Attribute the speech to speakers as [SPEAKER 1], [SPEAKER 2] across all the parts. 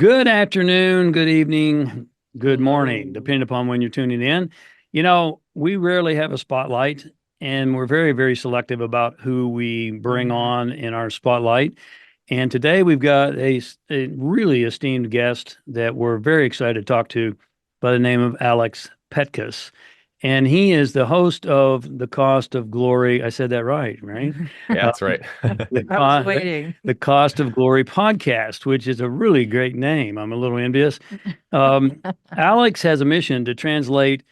[SPEAKER 1] Good afternoon, good evening, good morning, depending upon when you're tuning in. We rarely have a spotlight, and we're very, very selective about who we bring on in our spotlight. And today we've got a really esteemed guest that we're very excited to talk to by the name of Alex Petkas. And he is the host of The Cost of Glory. I said that right, right?
[SPEAKER 2] Yeah,
[SPEAKER 1] Uh,
[SPEAKER 2] that's right.
[SPEAKER 1] the,
[SPEAKER 3] I was waiting.
[SPEAKER 1] the Cost of Glory podcast, which is a really great name. I'm a little envious. Um, Alex has a mission to translate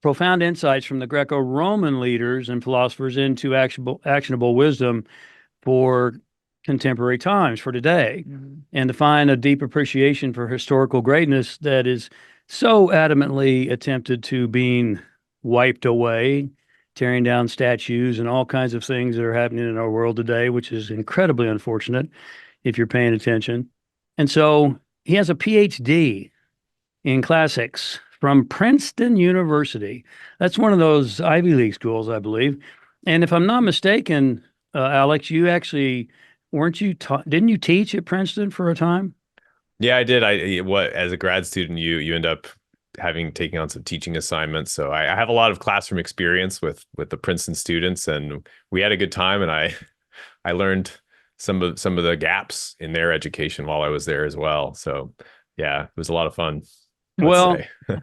[SPEAKER 1] profound insights from the Greco-Roman leaders and philosophers into actionable wisdom for contemporary times, for today, and to find a deep appreciation for historical greatness that is so adamantly attempted to being wiped away, tearing down statues and all kinds of things that are happening in our world today, which is incredibly unfortunate if you're paying attention. And so he has a PhD in classics from Princeton University. That's one of those Ivy League schools, I believe. And if I'm not mistaken, Alex, you actually weren't you taught? Didn't you teach at Princeton for a time?
[SPEAKER 2] Yeah, I did. As a grad student, you end up having taking on some teaching assignments. So I have a lot of classroom experience with the Princeton students, and we had a good time. And I learned some of the gaps in their education while I was there as well. So yeah, it was a lot of fun, let's
[SPEAKER 1] Well,
[SPEAKER 2] say.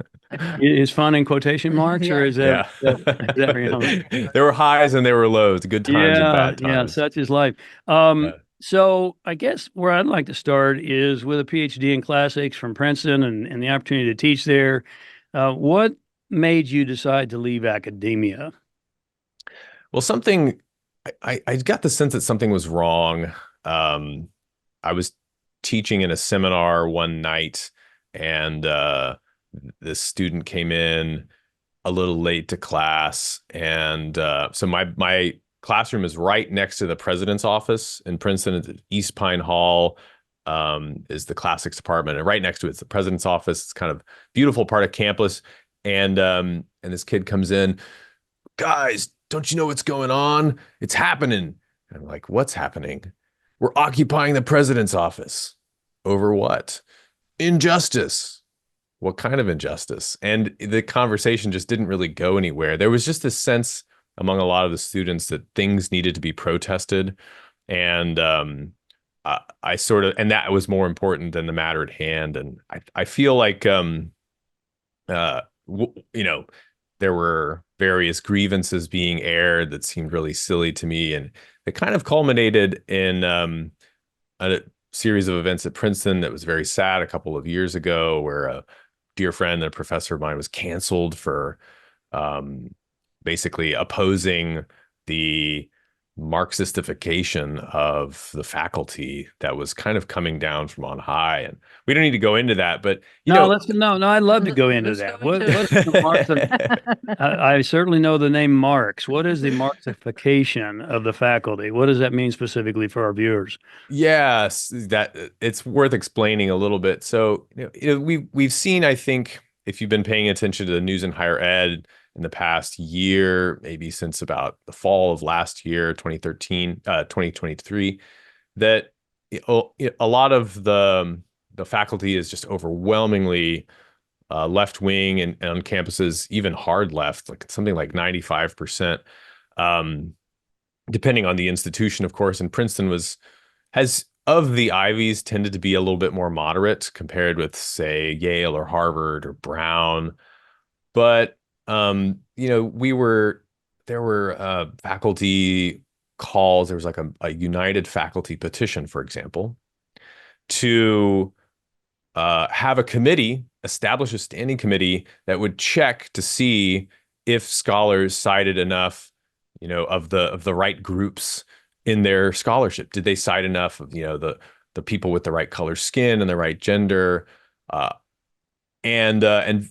[SPEAKER 1] is fun in quotation marks, or
[SPEAKER 3] Yeah.
[SPEAKER 1] is that
[SPEAKER 2] Yeah.
[SPEAKER 1] is that reality?
[SPEAKER 2] There were highs and there were lows, good times and
[SPEAKER 1] Yeah,
[SPEAKER 2] bad
[SPEAKER 1] yeah,
[SPEAKER 2] times.
[SPEAKER 1] such is life. So I guess where I'd like to start is with a PhD in classics from Princeton and the opportunity to teach there. What made you decide to leave academia?
[SPEAKER 2] Well, I got the sense that something was wrong. Um, I was teaching in a seminar one night, and this student came in a little late to class, and so my classroom is right next to the president's office in Princeton. It's at East Pine Hall. Is the classics department, and right next to it's the president's office. It's kind of beautiful part of campus, and this kid comes in, guys, don't you know what's going on? It's happening. I'm like, what's happening? We're occupying the president's office. Over what? Injustice. What kind of injustice? And the conversation just didn't really go anywhere. There was just this sense among a lot of the students that things needed to be protested. And I sort of, and that was more important than the matter at hand. And I feel like, uh, you know, there were various grievances being aired that seemed really silly to me. And it kind of culminated in a series of events at Princeton that was very sad a couple of years ago, where a dear friend and a professor of mine was canceled for um, basically opposing the Marxistification of the faculty that was kind of coming down from on high. And we don't need to go into that, but you
[SPEAKER 1] No,
[SPEAKER 2] know,
[SPEAKER 1] let's no. I'd love to go into
[SPEAKER 3] Let's
[SPEAKER 1] that.
[SPEAKER 3] go into
[SPEAKER 1] What's the Marx? I certainly know the name Marx. What is the Marxification of the faculty? What does that mean specifically for our viewers?
[SPEAKER 2] yes, that it's worth explaining a little bit. So, we've seen, I think, if you've been paying attention to the news in higher ed in the past year, maybe since about the fall of last year, 2013, 2023, that a lot of the faculty is just overwhelmingly left wing, and on campuses even hard left, like something like 95%. Um, Depending on the institution, of course. And Princeton has of the Ivies tended to be a little bit more moderate compared with, say, Yale or Harvard or Brown. But we were there were faculty calls. There was like a united faculty petition, for example, to have a committee, establish a standing committee that would check to see if scholars cited enough, of the right groups in their scholarship. Did they cite enough of, the people with the right color skin and the right gender, uh, and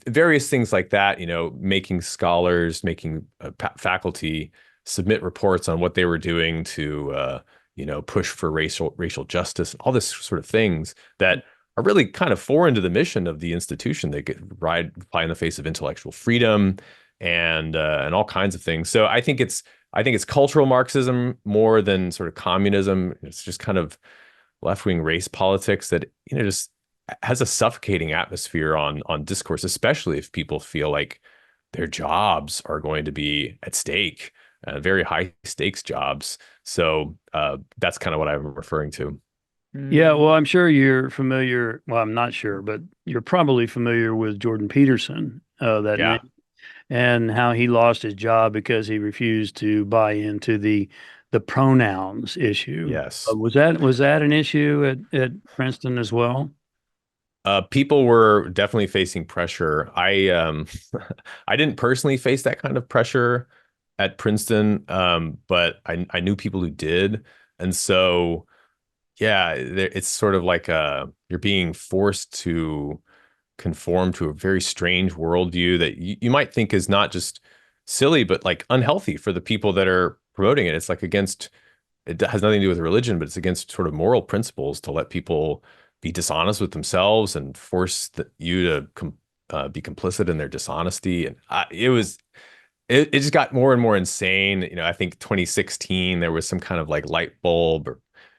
[SPEAKER 2] various things like that. Making scholars, making faculty submit reports on what they were doing to, push for racial justice, all this sort of things that are really kind of foreign to the mission of the institution. They get fly in the face of intellectual freedom and all kinds of things. So I think it's cultural Marxism more than sort of communism. It's just kind of left-wing race politics that just has a suffocating atmosphere on discourse, especially if people feel like their jobs are going to be at stake, very high stakes jobs. So that's kind of what I'm referring to.
[SPEAKER 1] Yeah, well,
[SPEAKER 3] Mm.
[SPEAKER 1] I'm sure you're familiar. Well, I'm not sure, but you're probably familiar with Jordan Peterson, that
[SPEAKER 2] Yeah.
[SPEAKER 1] name, and how he lost his job because he refused to buy into the pronouns issue.
[SPEAKER 2] Yes.
[SPEAKER 1] Was that an issue at Princeton as well?
[SPEAKER 2] People were definitely facing pressure. I didn't personally face that kind of pressure at Princeton, but I knew people who did, and so yeah, it's sort of like you're being forced to conform to a very strange worldview that you might think is not just silly, but like unhealthy for the people that are promoting it. It's like against, it has nothing to do with religion, but it's against sort of moral principles to let people be dishonest with themselves and force you to be complicit in their dishonesty. And it just got more and more insane. I think 2016 there was some kind of like light bulb or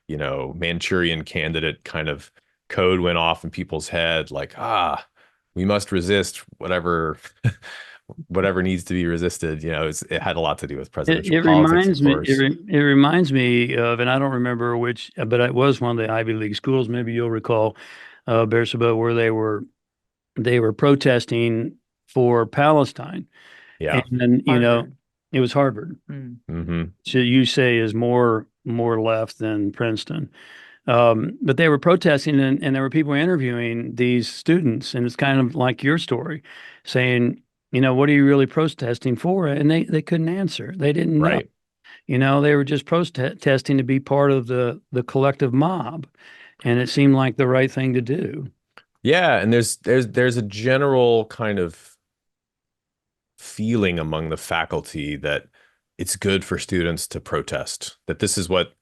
[SPEAKER 2] Manchurian candidate kind of code went off in people's head, like we must resist whatever needs to be resisted. It had a lot to do with
[SPEAKER 1] It,
[SPEAKER 2] presidential
[SPEAKER 1] it
[SPEAKER 2] politics, of
[SPEAKER 1] reminds me
[SPEAKER 2] course.
[SPEAKER 1] it reminds me of, and I don't remember which, but it was one of the Ivy League schools. Maybe you'll recall, Beersheba, where they were protesting for Palestine,
[SPEAKER 2] Yeah.
[SPEAKER 1] and
[SPEAKER 3] Harvard.
[SPEAKER 1] it was Harvard.
[SPEAKER 3] Mm.
[SPEAKER 2] Hmm.
[SPEAKER 1] So you say is more left than Princeton. But they were protesting, and there were people interviewing these students, and it's kind of like your story, saying, what are you really protesting for? And they couldn't answer. They didn't know.
[SPEAKER 2] Right.
[SPEAKER 1] They were just protesting to be part of the collective mob, and it seemed like the right thing to do.
[SPEAKER 2] Yeah, and there's a general kind of feeling among the faculty that it's good for students to protest, that this is what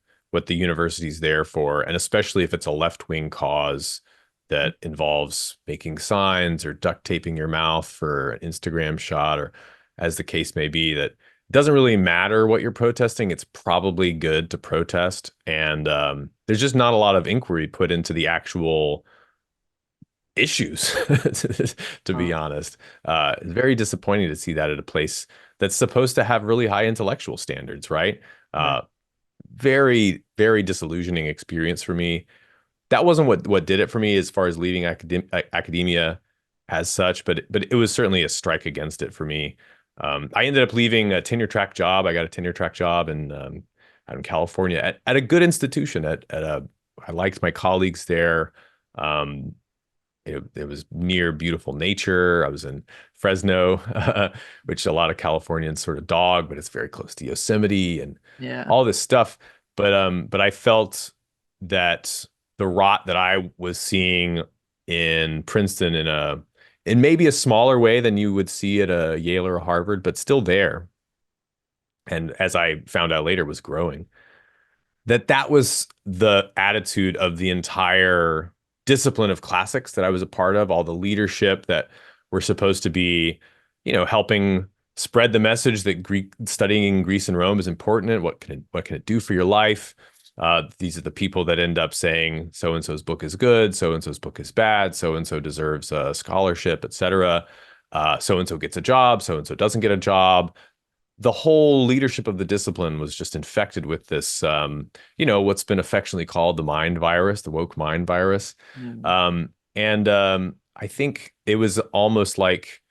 [SPEAKER 2] the university's there for, and especially if it's a left-wing cause that involves making signs or duct taping your mouth for an Instagram shot, or as the case may be, that it doesn't really matter what you're protesting. It's probably good to protest. And there's just not a lot of inquiry put into the actual issues, to be
[SPEAKER 3] Wow.
[SPEAKER 2] honest. It's very disappointing to see that at a place that's supposed to have really high intellectual standards, right?
[SPEAKER 3] Right.
[SPEAKER 2] Very, very disillusioning experience for me. That wasn't what did it for me as far as leaving academia as such, but it was certainly a strike against it for me. I ended up leaving a tenure track job. I got a tenure track job out in California at a good institution. I liked my colleagues there. Um, it was near beautiful nature. I was in Fresno, which a lot of Californians sort of dog, but it's very close to Yosemite and
[SPEAKER 3] Yeah.
[SPEAKER 2] all this stuff. But I felt that the rot that I was seeing in Princeton in maybe a smaller way than you would see at a Yale or a Harvard, but still there. And as I found out later, was growing that was the attitude of the entire discipline of classics that I was a part of, all the leadership that were supposed to be, helping spread the message that studying Greece and Rome is important and what can it do for your life. These are the people that end up saying so and so's book is good, so and so's book is bad, so and so deserves a scholarship, etc. So and so gets a job, so and so doesn't get a job. The whole leadership of the discipline was just infected with this, what's been affectionately called the mind virus, the woke mind virus.
[SPEAKER 3] Mm.
[SPEAKER 2] And I think it was almost like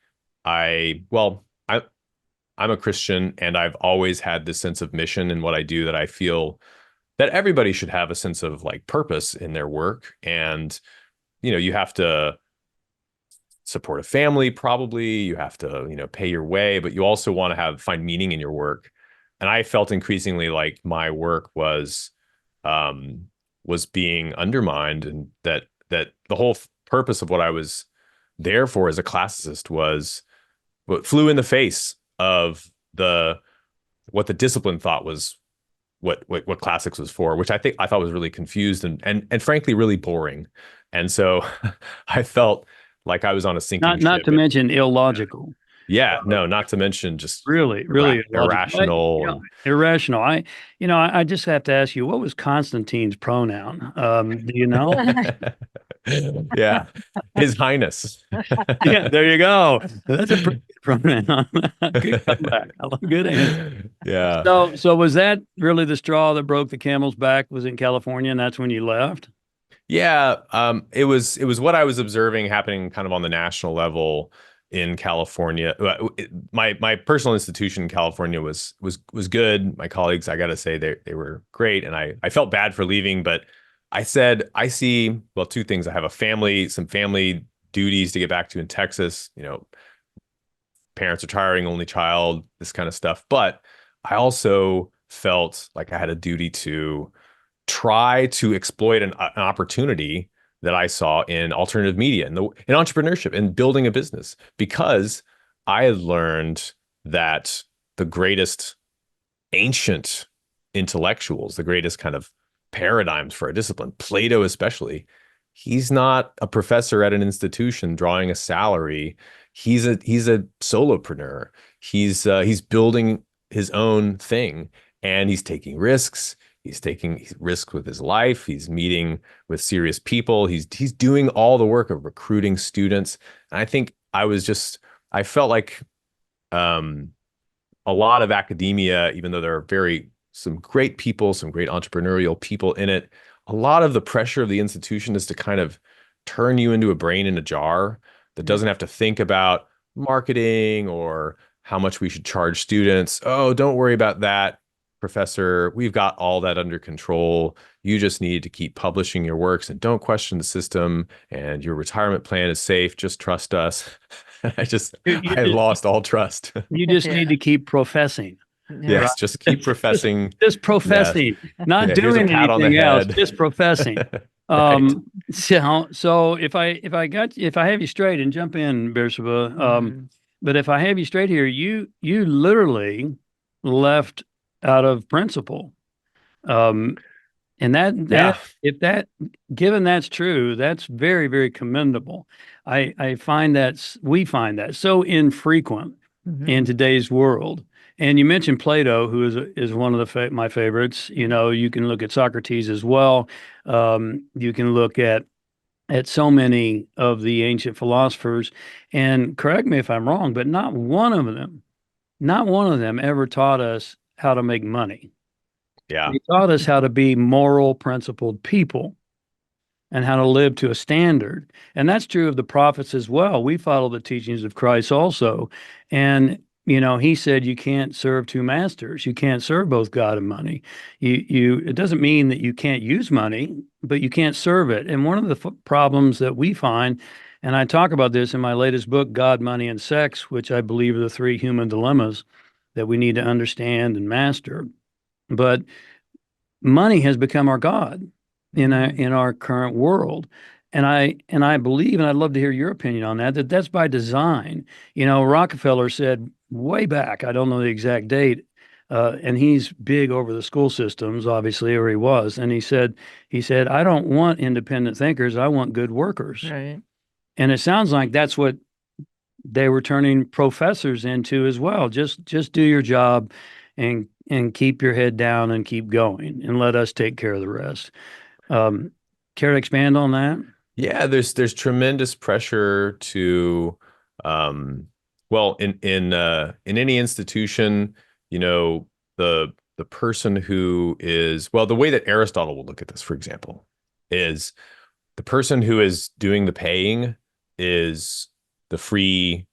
[SPEAKER 2] well, I'm a Christian and I've always had this sense of mission in what I do, that I feel that everybody should have a sense of like purpose in their work. And, you have to support a family, probably you have to pay your way, but you also want to find meaning in your work. And I felt increasingly like my work was being undermined, and that the whole purpose of what I was there for as a classicist was what flew in the face of the what the discipline thought was what classics was for, which I thought was really confused and frankly really boring. And so I felt like I was on a sinking
[SPEAKER 1] Not
[SPEAKER 2] ship.
[SPEAKER 1] to mention illogical.
[SPEAKER 2] Yeah, no, not to mention just
[SPEAKER 1] Really, really illogical.
[SPEAKER 2] irrational and
[SPEAKER 1] Irrational. I just have to ask you, what was Constantine's pronoun? Do you know?
[SPEAKER 2] yeah, His Highness.
[SPEAKER 1] Yeah, there you go. That's a pretty good pronoun. Good comeback. I love good answer.
[SPEAKER 2] Yeah.
[SPEAKER 1] So was that really the straw that broke the camel's back? Was in California, and that's when you left?
[SPEAKER 2] Yeah, it was what I was observing happening kind of on the national level in California. My personal institution in California was good. My colleagues, I got to say, they were great, and I felt bad for leaving, but I said I see, well, two things. I have a family, some family duties to get back to in Texas. Parents retiring, only child, this kind of stuff. But I also felt like I had a duty to try to exploit an opportunity that I saw in alternative media and in entrepreneurship and building a business because I had learned that the greatest ancient intellectuals, the greatest kind of paradigms for a discipline, Plato especially, he's not a professor at an institution drawing a salary. He's a solopreneur. He's building his own thing and he's taking risks. He's taking risks with his life. He's meeting with serious people. He's doing all the work of recruiting students. And I think I felt like um, a lot of academia, even though there are some great people, some great entrepreneurial people in it, a lot of the pressure of the institution is to kind of turn you into a brain in a jar that doesn't have to think about marketing or how much we should charge students. Oh, don't worry about that, professor. We've got all that under control. You just need to keep publishing your works and don't question the system. And your retirement plan is safe. Just trust us.
[SPEAKER 1] You
[SPEAKER 2] I
[SPEAKER 1] just
[SPEAKER 2] lost all trust.
[SPEAKER 1] you just need
[SPEAKER 3] Yeah.
[SPEAKER 1] to keep professing.
[SPEAKER 3] Yeah.
[SPEAKER 1] Right.
[SPEAKER 2] Yes, just keep
[SPEAKER 1] Just,
[SPEAKER 2] professing.
[SPEAKER 1] just
[SPEAKER 2] Yes.
[SPEAKER 1] professing, not
[SPEAKER 2] Yeah, here's a
[SPEAKER 1] doing
[SPEAKER 2] pat on the
[SPEAKER 1] anything else,
[SPEAKER 2] head.
[SPEAKER 1] just professing.
[SPEAKER 2] Right.
[SPEAKER 1] So if I have you straight and jump in, Beersheba,
[SPEAKER 3] Mhm.
[SPEAKER 1] but if I have you straight here, you literally left out of principle. Um, and that
[SPEAKER 2] Yeah.
[SPEAKER 1] if that given that's true, that's very, very commendable. I find we find that so infrequent in
[SPEAKER 3] Mhm.
[SPEAKER 1] today's world. And you mentioned Plato, who is one of my favorites. You can look at Socrates as well. You can look at so many of the ancient philosophers. And correct me if I'm wrong, but not one of them ever taught us how to make money.
[SPEAKER 2] Yeah.
[SPEAKER 1] They taught us how to be moral, principled people and how to live to a standard. And that's true of the prophets as well. We follow the teachings of Christ also. And he said you can't serve two masters. You can't serve both God and money. It doesn't mean that you can't use money, but you can't serve it. And one of the problems that we find, and I talk about this in my latest book, God, Money, and Sex, which I believe are the three human dilemmas that we need to understand and master. But money has become our God in our current world. And I believe, and I'd love to hear your opinion on that, that's by design. Rockefeller said way back, I don't know the exact date, and he's big over the school systems, obviously, or he was. And he said, I don't want independent thinkers, I want good workers.
[SPEAKER 3] Right.
[SPEAKER 1] And it sounds like that's what they were turning professors into as well. Just do your job and keep your head down and keep going and let us take care of the rest. Um, Care to expand on that?
[SPEAKER 2] Yeah, there's tremendous pressure to um well in any institution, you know, the person who is well, the way that Aristotle would look at this, for example, is the person who is doing the paying is the free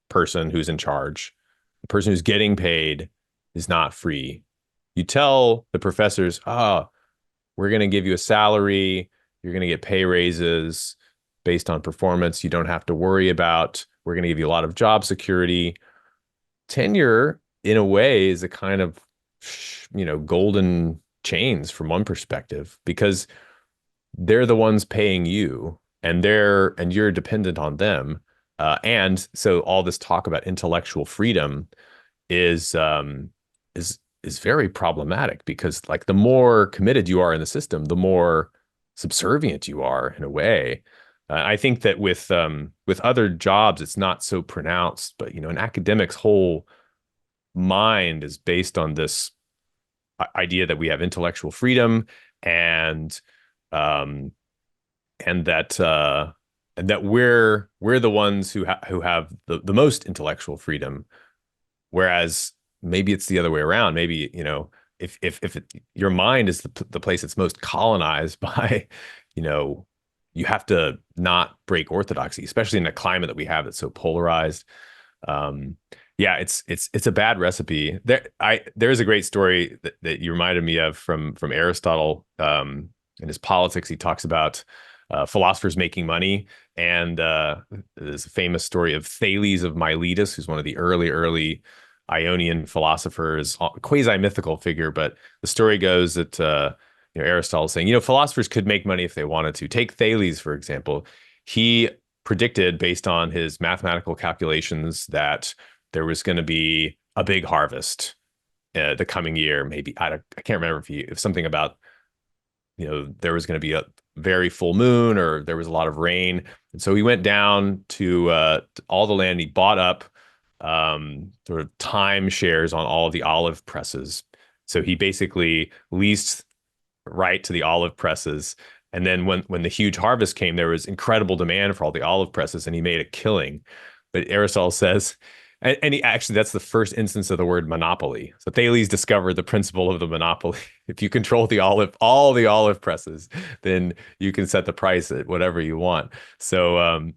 [SPEAKER 2] person who's in charge. The person who's getting paid is not free. You tell the professors, we're going to give you a salary. You're going to get pay raises based on performance. You don't have to worry about, we're going to give you a lot of job security. Tenure, in a way, is a kind of, golden chains from one perspective, because they're the ones paying you and you're dependent on them. And so all this talk about intellectual freedom is is very problematic because like the more committed you are in the system, the more subservient you are in a way. I think that with other jobs, it's not so pronounced, but an academic's whole mind is based on this idea that we have intellectual freedom and um, and that we're the ones who have the most intellectual freedom, whereas maybe it's the other way around. Maybe your mind is the place that's most colonized by, you know, you have to not break orthodoxy, especially in a climate that we have that's so polarized. Um, yeah, it's a bad recipe. There is a great story that you reminded me of from Aristotle. In his Politics, he talks about philosophers making money, and there's a famous story of Thales of Miletus, who's one of the early Ionian philosophers, quasi-mythical figure. But the story goes that Aristotle is saying, philosophers could make money if they wanted to. Take Thales, for example. He predicted, based on his mathematical calculations, that there was going to be a big harvest the coming year. Maybe I can't remember if something about there was going to be a very full moon or there was a lot of rain, and so he went down to all the land. He bought up sort of time shares on all of the olive presses. So he basically leased right to the olive presses. And then when the huge harvest came, there was incredible demand for all the olive presses, and he made a killing. But Aristotle says, and he actually, that's the first instance of the word monopoly. So Thales discovered the principle of the monopoly. If you control all the olive presses, then you can set the price at whatever you want. So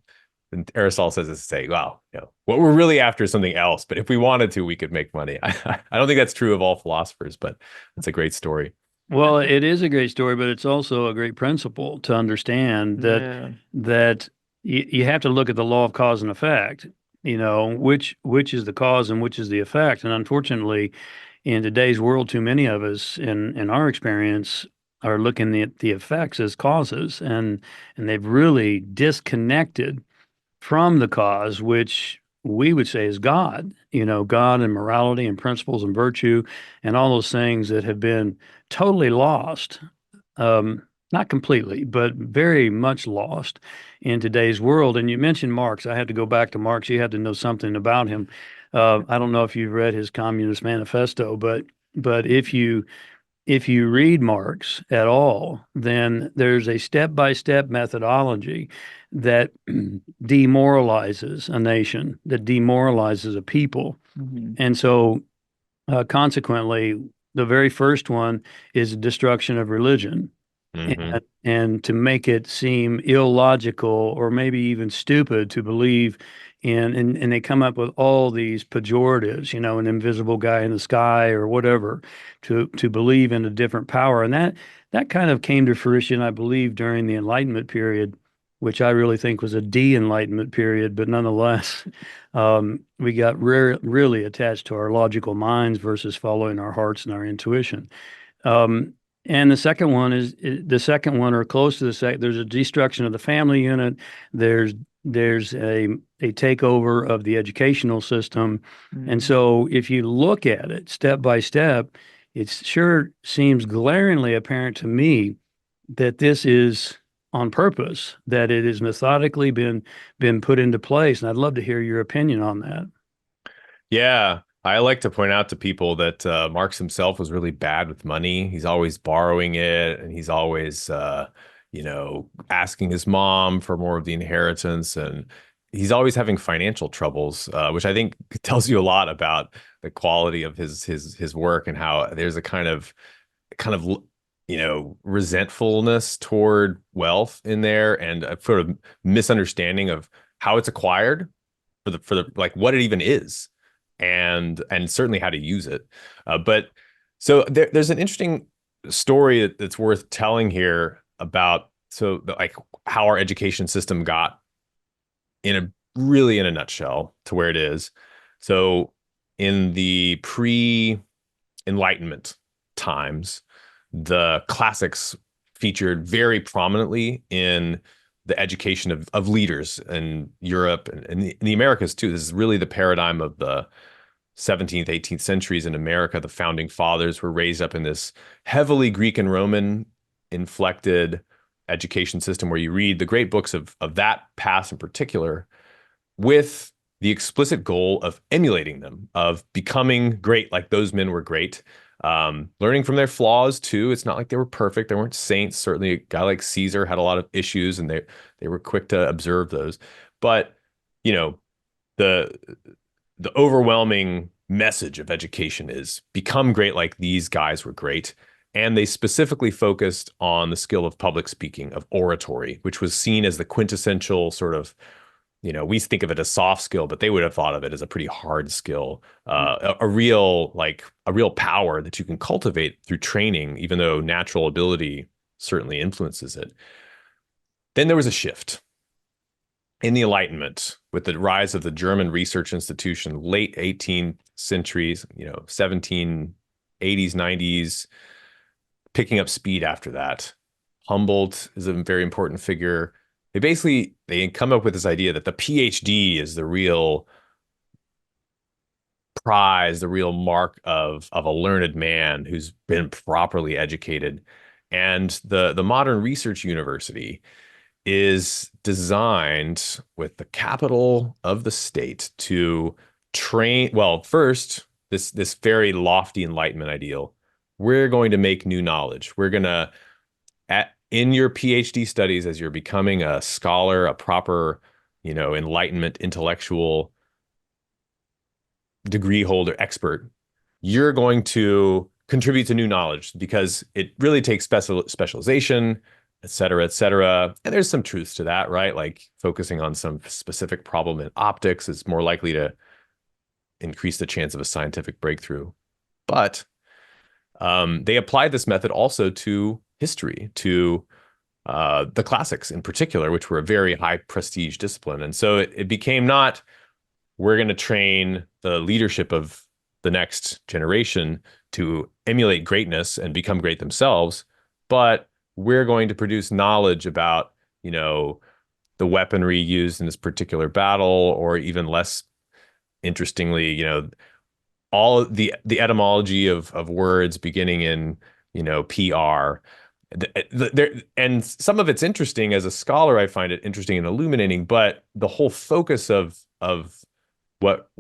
[SPEAKER 2] and Aristotle says this to say, wow, what we're really after is something else. But if we wanted to, we could make money. I don't think that's true of all philosophers, but it's a great story.
[SPEAKER 1] Well, it is a great story, but it's also a great principle to understand
[SPEAKER 3] Yeah.
[SPEAKER 1] that you have to look at the law of cause and effect, which is the cause and which is the effect. And unfortunately, in today's world, too many of us, in our experience, are looking at the effects as causes, and they've really disconnected from the cause, which we would say is God, God and morality and principles and virtue and all those things that have been totally lost. Not completely, but very much lost in today's world. And you mentioned Marx. I had to go back to Marx. You had to know something about him. I don't know if you've read his Communist Manifesto, but if you read Marx at all, then there's a step-by-step methodology that demoralizes a nation, that demoralizes a people.
[SPEAKER 3] Mhm.
[SPEAKER 1] And so, consequently, the very first one is destruction of religion.
[SPEAKER 2] Hmm.
[SPEAKER 1] And to make it seem illogical or maybe even stupid to believe and they come up with all these pejoratives, an invisible guy in the sky or whatever, to believe in a different power. And that kind of came to fruition, I believe, during the Enlightenment period, which I really think was a de-Enlightenment period, but nonetheless, we got really attached to our logical minds versus following our hearts and our intuition. Um, and the second one, or close to the second, there's a destruction of the family unit. There's a takeover of the educational system. And
[SPEAKER 3] Mhm.
[SPEAKER 1] so if you look at it step by step, it sure seems glaringly apparent to me that this is on purpose, that it has methodically been put into place. And I'd love to hear your opinion on that.
[SPEAKER 2] Yeah, I like to point out to people that Marx himself was really bad with money. He's always borrowing it, and he's always, asking his mom for more of the inheritance, and he's always having financial troubles, which I think tells you a lot about the quality of his work and how there's a kind of resentfulness toward wealth in there, and a sort of misunderstanding of how it's acquired for the like what it even is, and certainly how to use it. But so there's an interesting story that's worth telling here about like how our education system got in a nutshell to where it is. So in the pre-Enlightenment times, the classics featured very prominently in the education of leaders in Europe and in the Americas too. This is really the paradigm of the 17th, 18th centuries in America. The founding fathers were raised up in this heavily Greek and Roman inflected education system where you read the great books of that past in particular with the explicit goal of emulating them, of becoming great like those men were great, learning from their flaws too. It's not like they were perfect. They weren't saints. Certainly a guy like Caesar had a lot of issues and they were quick to observe those. But, you know, the the overwhelming message of education is become great like these guys were great. And they specifically focused on the skill of public speaking, of oratory, which was seen as the quintessential sort of, we think of it as soft skill, but they would have thought of it as a pretty hard skill, a real power that you can cultivate through training, even though natural ability certainly influences it. Then there was a shift in the Enlightenment with the rise of the German research institution, late 18th centuries, 1780s, 90s, picking up speed after that. Humboldt is a very important figure. They come up with this idea that the PhD is the real prize, the real mark of a learned man who's been properly educated. And the modern research university is designed with the capital of the state to train. Well, first, this very lofty Enlightenment ideal. We're going to make new knowledge. We're going to, in your PhD studies, as you're becoming a scholar, a proper, Enlightenment intellectual degree holder expert, you're going to contribute to new knowledge because it really takes specialization, et cetera, et cetera. And there's some truth to that, right? Like focusing on some specific problem in optics is more likely to increase the chance of a scientific breakthrough. But they applied this method also to history, to the classics in particular, which were a very high prestige discipline. And so it became not, we're going to train the leadership of the next generation to emulate greatness and become great themselves, but we're going to produce knowledge about, the weaponry used in this particular battle, or even less interestingly, all the etymology of words beginning in, PR. And some of it's interesting as a scholar. I find it interesting and illuminating, but the whole focus of what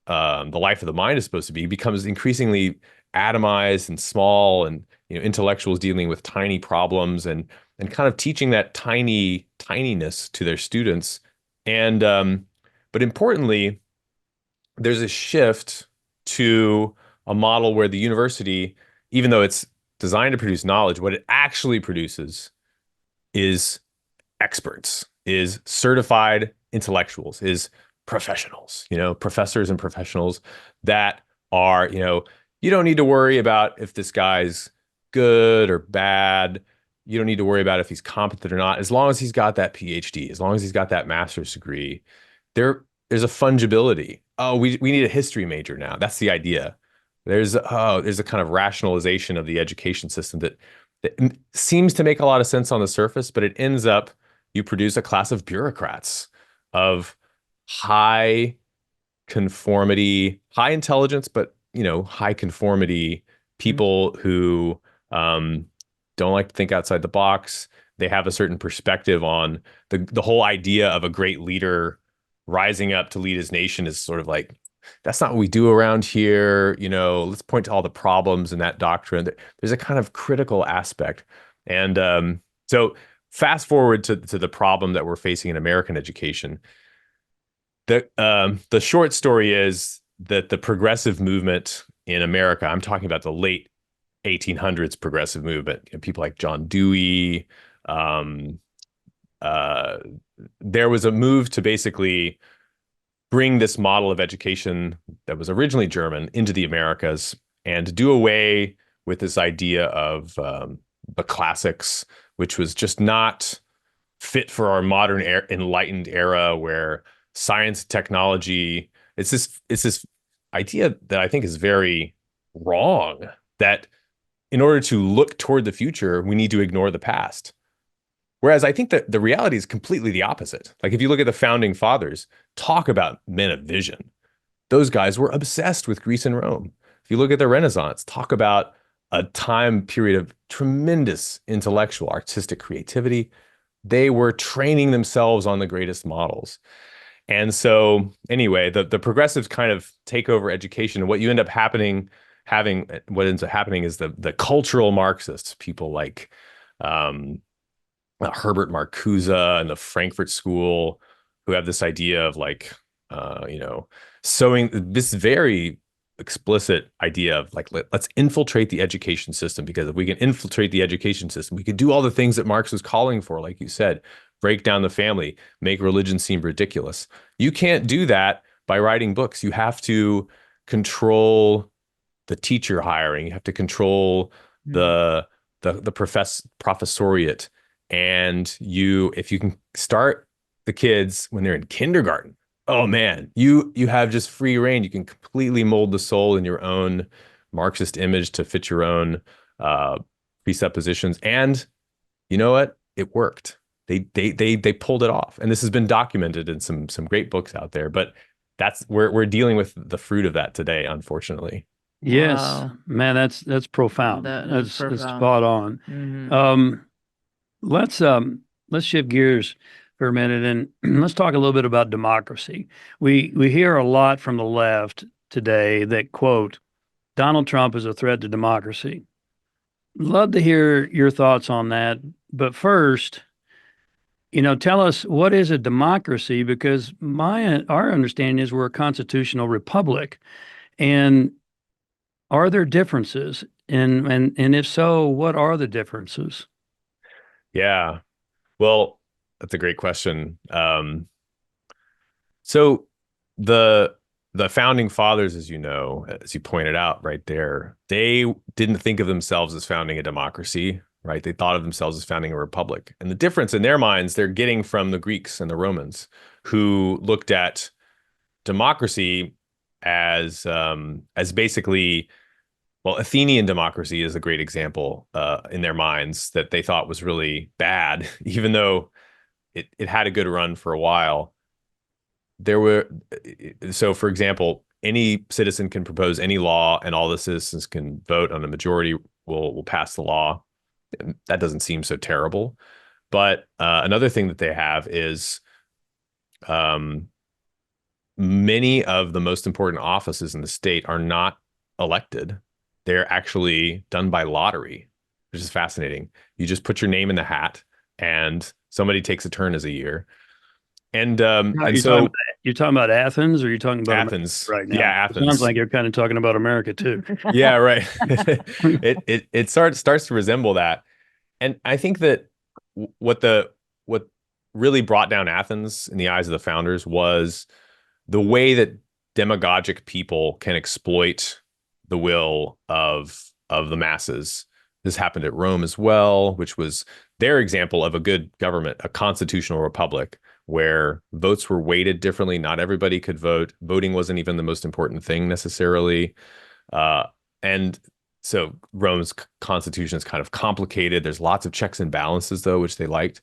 [SPEAKER 2] the life of the mind is supposed to be becomes increasingly atomized and small, and intellectuals dealing with tiny problems and kind of teaching that tininess to their students. And but importantly, there's a shift to a model where the university, even though it's designed to produce knowledge, what it actually produces is experts, is certified intellectuals, is professionals, professors and professionals that are, you don't need to worry about if this guy's good or bad. You don't need to worry about if he's competent or not. As long as he's got that PhD, as long as he's got that master's degree, there's a fungibility. Oh, we need a history major now. That's the idea. There's a kind of rationalization of the education system that seems to make a lot of sense on the surface, but it ends up, you produce a class of bureaucrats, of high conformity, high intelligence, but high conformity people who don't like to think outside the box. They have a certain perspective on the whole idea of a great leader rising up to lead his nation is sort of like, that's not what we do around here. Let's point to all the problems in that doctrine. There's a kind of critical aspect. And so fast forward to the problem that we're facing in American education. The short story is that the progressive movement in America, I'm talking about the late 1800s progressive movement, people like John Dewey, there was a move to basically bring this model of education that was originally German into the Americas and do away with this idea of the classics, which was just not fit for our modern enlightened era where science, technology, it's this idea that I think is very wrong, that in order to look toward the future, we need to ignore the past. Whereas I think that the reality is completely the opposite. Like if you look at the founding fathers, talk about men of vision. Those guys were obsessed with Greece and Rome. If you look at the Renaissance, talk about a time period of tremendous intellectual, artistic creativity. They were training themselves on the greatest models. And so anyway, the progressives kind of take over education. And what you end up what ends up happening is the cultural Marxists, people like um, Herbert Marcuse and the Frankfurt School, who have this idea of like, you know, sowing this very explicit idea of like, let's infiltrate the education system, because if we can infiltrate the education system, we could do all the things that Marx was calling for, like you said, break down the family, make religion seem ridiculous. You can't do that by writing books. You have to control the teacher hiring. You have to control
[SPEAKER 3] Mm.
[SPEAKER 2] the professoriate. And if you can start the kids when they're in kindergarten, oh man, you have just free reign. You can completely mold the soul in your own Marxist image to fit your own uh, presuppositions. And you know what? It worked. They pulled it off, and this has been documented in some great books out there. But we're dealing with the fruit of that today, unfortunately.
[SPEAKER 1] Yes,
[SPEAKER 3] Wow.
[SPEAKER 1] man, that's profound.
[SPEAKER 3] That is
[SPEAKER 1] That's
[SPEAKER 3] profound.
[SPEAKER 1] spot on.
[SPEAKER 3] Hmm.
[SPEAKER 1] Um, let's um let's shift gears for a minute and let's talk a little bit about democracy. We hear a lot from the left today that quote Donald Trump is a threat to democracy. Love to hear your thoughts on that. But first, tell us, what is a democracy? Because our understanding is we're a constitutional republic. And are there differences? And if so, what are the differences?
[SPEAKER 2] Yeah. Well, that's a great question. So the the founding fathers, as you know, as you pointed out right there, they didn't think of themselves as founding a democracy, right? They thought of themselves as founding a republic. And the difference in their minds, they're getting from the Greeks and the Romans, who looked at democracy as basically, well, Athenian democracy is a great example in their minds that they thought was really bad, even though it had a good run for a while. There were So for example, any citizen can propose any law and all the citizens can vote on a majority will pass the law. That doesn't seem so terrible. But another thing that they have is um, many of the most important offices in the state are not elected. They're actually done by lottery, which is fascinating. You just put your name in the hat and somebody takes a turn as a year. And
[SPEAKER 1] Now,
[SPEAKER 2] and so
[SPEAKER 1] you're talking about Athens, or you're talking about America
[SPEAKER 2] Athens.
[SPEAKER 1] right
[SPEAKER 2] Yeah,
[SPEAKER 1] now? It sounds
[SPEAKER 2] Athens.
[SPEAKER 1] like you're kind of talking about America too.
[SPEAKER 2] Yeah, right. It starts to resemble that. And I think that what really brought down Athens in the eyes of the founders was the way that demagogic people can exploit the will of the masses. This happened at Rome as well, which was their example of a good government, a constitutional republic where votes were weighted differently. Not everybody could vote. Voting wasn't even the most important thing necessarily. And so Rome's constitution is kind of complicated. There's lots of checks and balances, though, which they liked.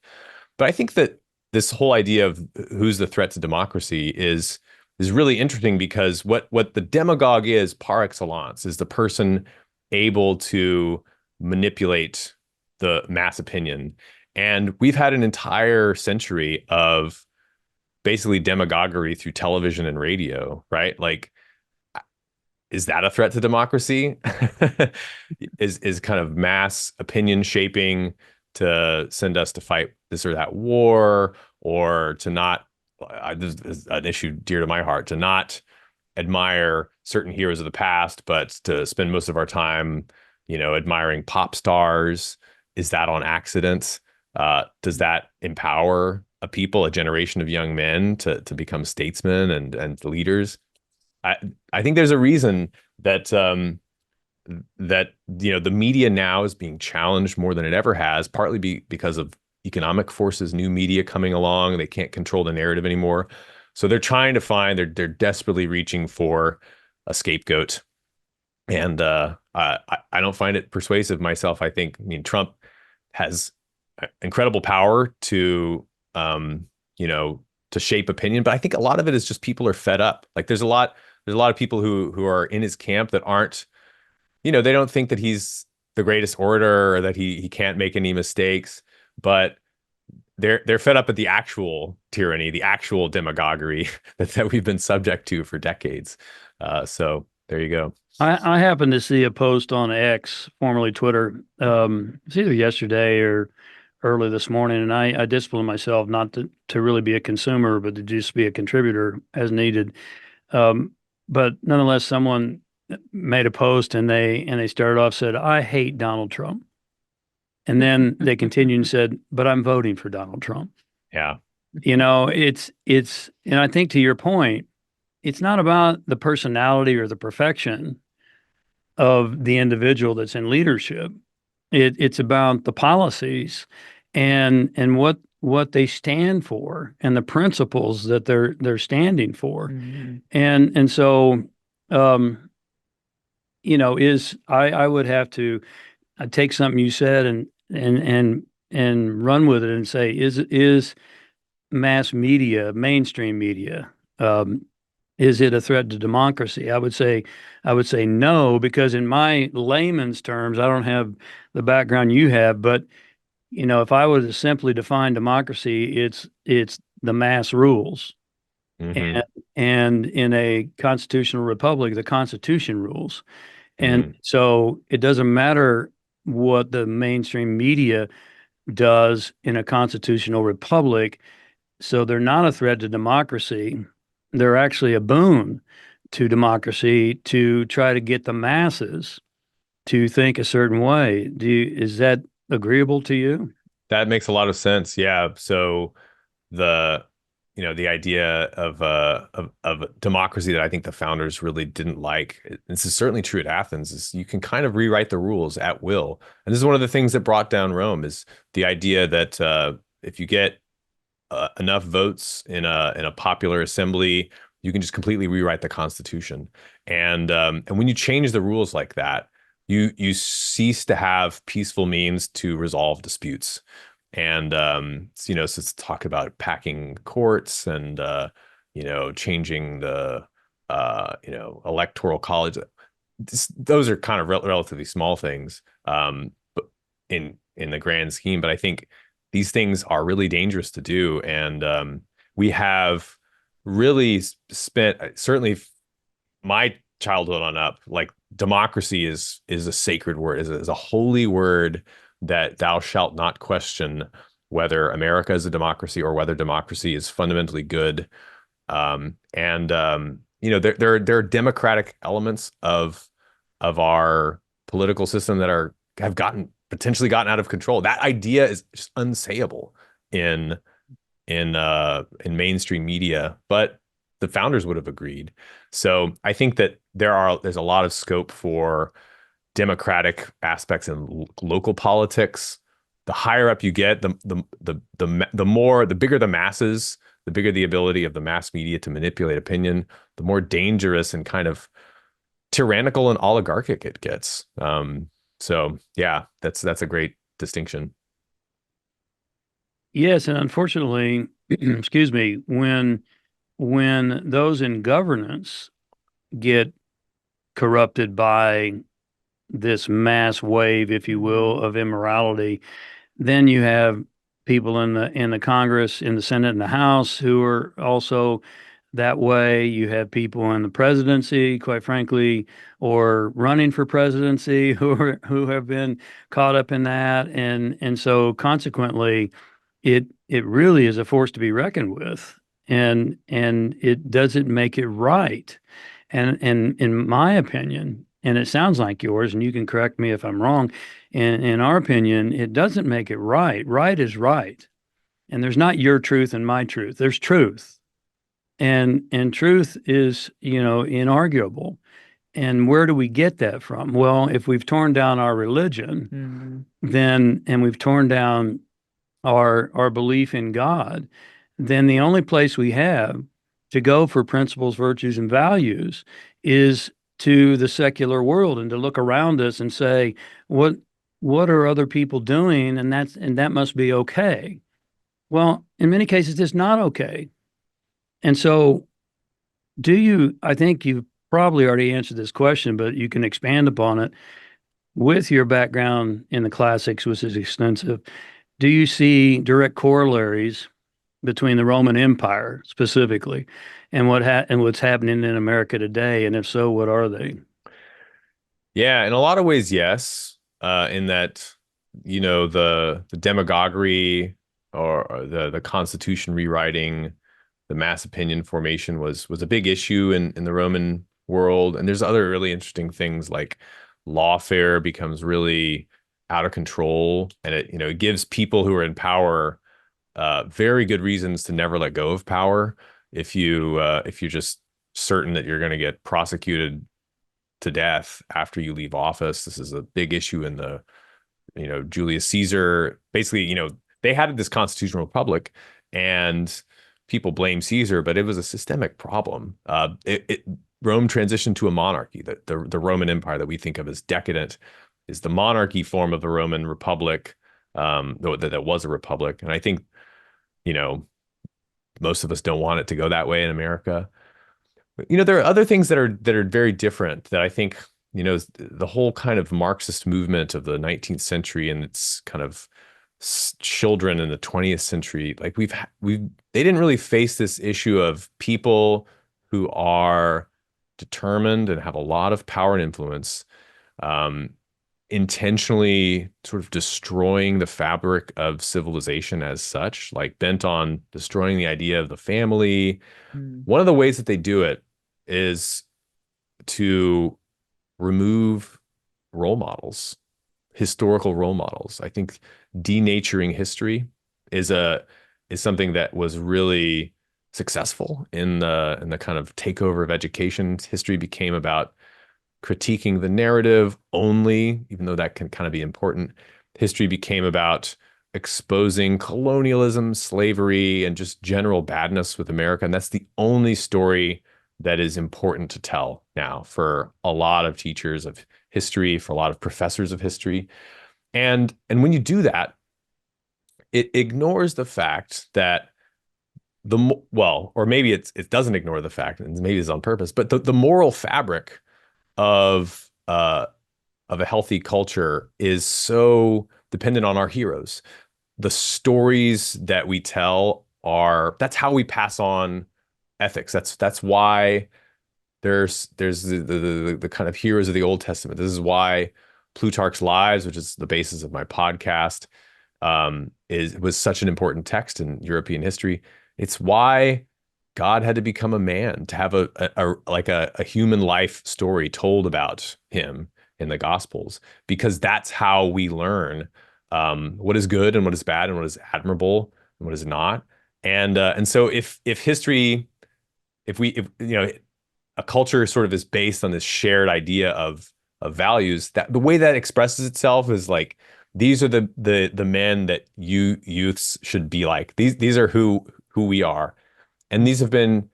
[SPEAKER 2] But I think that this whole idea of who's the threat to democracy is really interesting, because what the demagogue is par excellence is the person able to manipulate the mass opinion. And we've had an entire century of basically demagoguery through television and radio, right? Like, is that a threat to democracy? Is kind of mass opinion shaping to send us to fight this or that war, or to not, this is an issue dear to my heart, to not admire certain heroes of the past, but to spend most of our time, admiring pop stars. Is that on accident? Does that empower a generation of young men to become statesmen and leaders? I I think there's a reason that the media now is being challenged more than it ever has, partly because of economic forces, new media coming along. They can't control the narrative anymore. So they're trying to they're desperately reaching for a scapegoat. And I don't find it persuasive myself. I mean, Trump has incredible power um, to shape opinion, but I think a lot of it is just people are fed up. Like there's a lot of people who are in his camp that aren't, they don't think that he's the greatest orator or that he can't make any mistakes, but they're fed up at the actual tyranny, the actual demagoguery that we've been subject to for decades. So there you go.
[SPEAKER 1] I happened to see a post on X, formerly Twitter, it's either yesterday or early this morning, and I disciplined myself not to really be a consumer, but to just be a contributor as needed. Um, but nonetheless, someone made a post and they started off said, "I hate Donald Trump," and then they continued and said, "But I'm voting for Donald Trump."
[SPEAKER 2] Yeah.
[SPEAKER 1] And I think to your point, it's not about the personality or the perfection of the individual that's in leadership. It's about the policies and what they stand for and the principles that they're standing for.
[SPEAKER 3] Mm-hmm.
[SPEAKER 1] And so um, is I would have to I'd take something you said and run with it and say, is mass media, mainstream media, um, is it a threat to democracy? I would say no, because in my layman's terms, I don't have the background you have, but if I were to simply define democracy, it's the mass rules.
[SPEAKER 2] Hmm.
[SPEAKER 1] And in a constitutional republic, the Constitution rules. And
[SPEAKER 2] Hmm.
[SPEAKER 1] so it doesn't matter what the mainstream media does in a constitutional republic. So they're not a threat to democracy. They're actually a boon to democracy to try to get the masses to think a certain way. Is that agreeable to you?
[SPEAKER 2] That makes a lot of sense. Yeah. So the the idea of democracy that I think the founders really didn't like. This is certainly true at Athens. Is you can kind of rewrite the rules at will, and this is one of the things that brought down Rome. Is the idea that if you get enough votes in a popular assembly, you can just completely rewrite the Constitution. And when you change the rules like that, you cease to have peaceful means to resolve disputes. And so it's talk about packing courts and changing the electoral college. Those are kind of relatively small things, but in the grand scheme. But I think these things are really dangerous to do, and we have really spent certainly my childhood on up, like democracy is a sacred word, is a holy word that thou shalt not question whether America is a democracy or whether democracy is fundamentally good. There are democratic elements of our political system that have potentially gotten out of control. That idea is just unsayable in in mainstream media, but the founders would have agreed. So I think that there's a lot of scope for democratic aspects in local politics. The higher up you get, the bigger the masses, the bigger the ability of the mass media to manipulate opinion, the more dangerous and kind of tyrannical and oligarchic it gets. So yeah, that's a great distinction.
[SPEAKER 1] Yes, and unfortunately, excuse me, when those in governance get corrupted by this mass wave, if you will, of immorality, then you have people in the Congress, in the Senate, and the House who are also that way. You have people in the presidency, quite frankly, or running for presidency who have been caught up in that, and so consequently, it really is a force to be reckoned with, and it doesn't make it right. And in my opinion, and it sounds like yours, and you can correct me if I'm wrong, in our opinion, it doesn't make it right. Right is right. And there's not your truth and my truth. There's truth. And truth is, inarguable. And where do we get that from? Well, if we've torn down our religion, then and we've torn down our belief in God, then the only place we have to go for principles, virtues, and values is to the secular world and to look around us and say, what are other people doing? And that must be okay. Well, in many cases, it's not okay. And so I think you've probably already answered this question, but you can expand upon it. with your background in the classics, which is extensive, do you see direct corollaries between the Roman Empire specifically and what's happening in America today? And if so, what are they?
[SPEAKER 2] Yeah, in a lot of ways, yes. In that, the demagoguery or the Constitution rewriting, the mass opinion formation was a big issue in the Roman world. And there's other really interesting things like lawfare becomes really out of control, and it gives people who are in power very good reasons to never let go of power. If you're just certain that you're going to get prosecuted to death after you leave office. This is a big issue in the, Julius Caesar. Basically, they had this constitutional republic, and people blame Caesar, but it was a systemic problem. Rome transitioned to a monarchy. The Roman Empire that we think of as decadent is the monarchy form of the Roman Republic, though that was a republic. And I think, you know, most of us don't want it to go that way in America. There are other things that are very different that I think, the whole kind of Marxist movement of the 19th century and its kind of children in the 20th century, like they didn't really face this issue of people who are determined and have a lot of power and influence, um, intentionally sort of destroying the fabric of civilization as such, like bent on destroying the idea of the family.
[SPEAKER 3] Mm.
[SPEAKER 2] One of the ways that they do it is to remove role models, historical role models. I think denaturing history is something that was really successful in the kind of takeover of education. History became about critiquing the narrative only, even though that can kind of be important. History became about exposing colonialism, slavery, and just general badness with America. And that's the only story that is important to tell now for a lot of teachers of history, for a lot of professors of history. And when you do that, it ignores the fact that or maybe it doesn't ignore the fact, and maybe it's on purpose, but the moral fabric of a healthy culture is so dependent on our heroes. The stories that we tell that's how we pass on ethics. That's why there's the kind of heroes of the Old Testament. This is why Plutarch's Lives, which is the basis of my podcast, was such an important text in European history. It's why God had to become a man to have a human life story told about him in the Gospels, because that's how we learn what is good and what is bad and what is admirable and what is not. And so if history, if a culture sort of is based on this shared idea of values, that the way that expresses itself is like, these are the men that youths should be like. These are who we are. And these have been,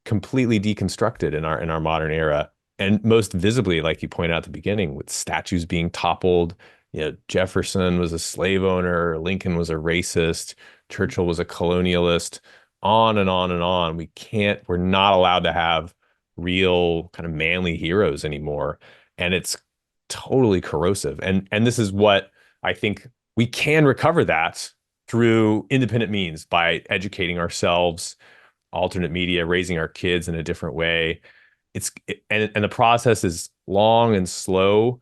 [SPEAKER 2] completely deconstructed in our modern era. And most visibly, like you point out at the beginning, with statues being toppled. Jefferson was a slave owner, Lincoln was a racist, Churchill was a colonialist, on and on and on. We're not allowed to have real kind of manly heroes anymore. And it's totally corrosive. And this is what I think we can recover that through independent means, by educating ourselves, alternate media, raising our kids in a different way. And the process is long and slow,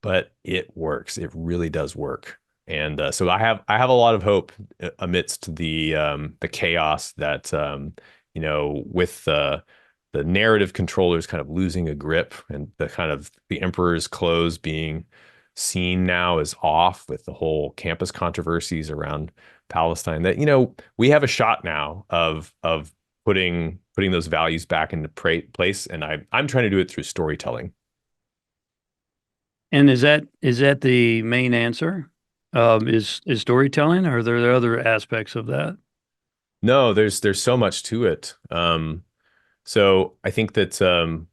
[SPEAKER 2] but it works. It really does work. And so I have a lot of hope amidst the chaos that with the narrative controllers kind of losing a grip, and the emperor's clothes being seen now as off with the whole campus controversies around Palestine, that we have a shot now of putting those values back into place, and I'm trying to do it through storytelling.
[SPEAKER 1] And is that the main answer? Is storytelling, or are there other aspects of that?
[SPEAKER 2] No, there's so much to it. So I think that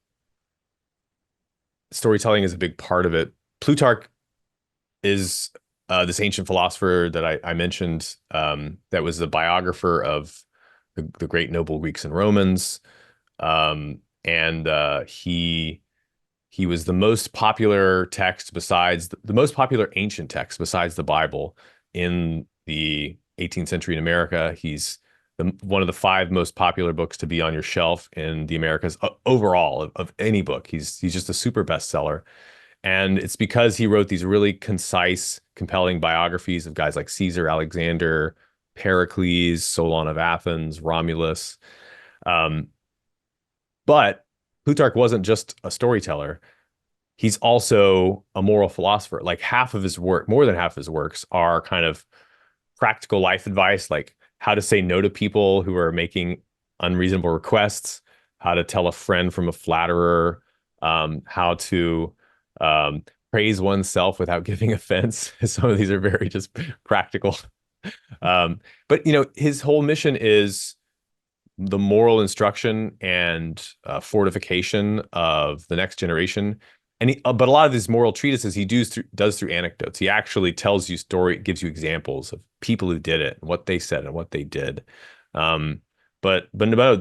[SPEAKER 2] storytelling is a big part of it. Plutarch is this ancient philosopher that I mentioned, that was the biographer of the great noble Greeks and Romans. And he He was the most popular text besides the most popular ancient text besides the Bible in the 18th century in America. He's one of the five most popular books to be on your shelf in the Americas overall of any book. He's just a super bestseller. And it's because he wrote these really concise, compelling biographies of guys like Caesar, Alexander, Pericles, Solon of Athens, Romulus. Um, but Plutarch wasn't just a storyteller. He's also a moral philosopher. Like half of his work, more than half of his works, are kind of practical life advice, like how to say no to people who are making unreasonable requests, how to tell a friend from a flatterer, how to um, praise oneself without giving offense. Some of these are very just practical. But his whole mission is the moral instruction and fortification of the next generation. And but a lot of these moral treatises he does through anecdotes. He actually tells you story, gives you examples of people who did it, and what they said, and what they did. Um, but no,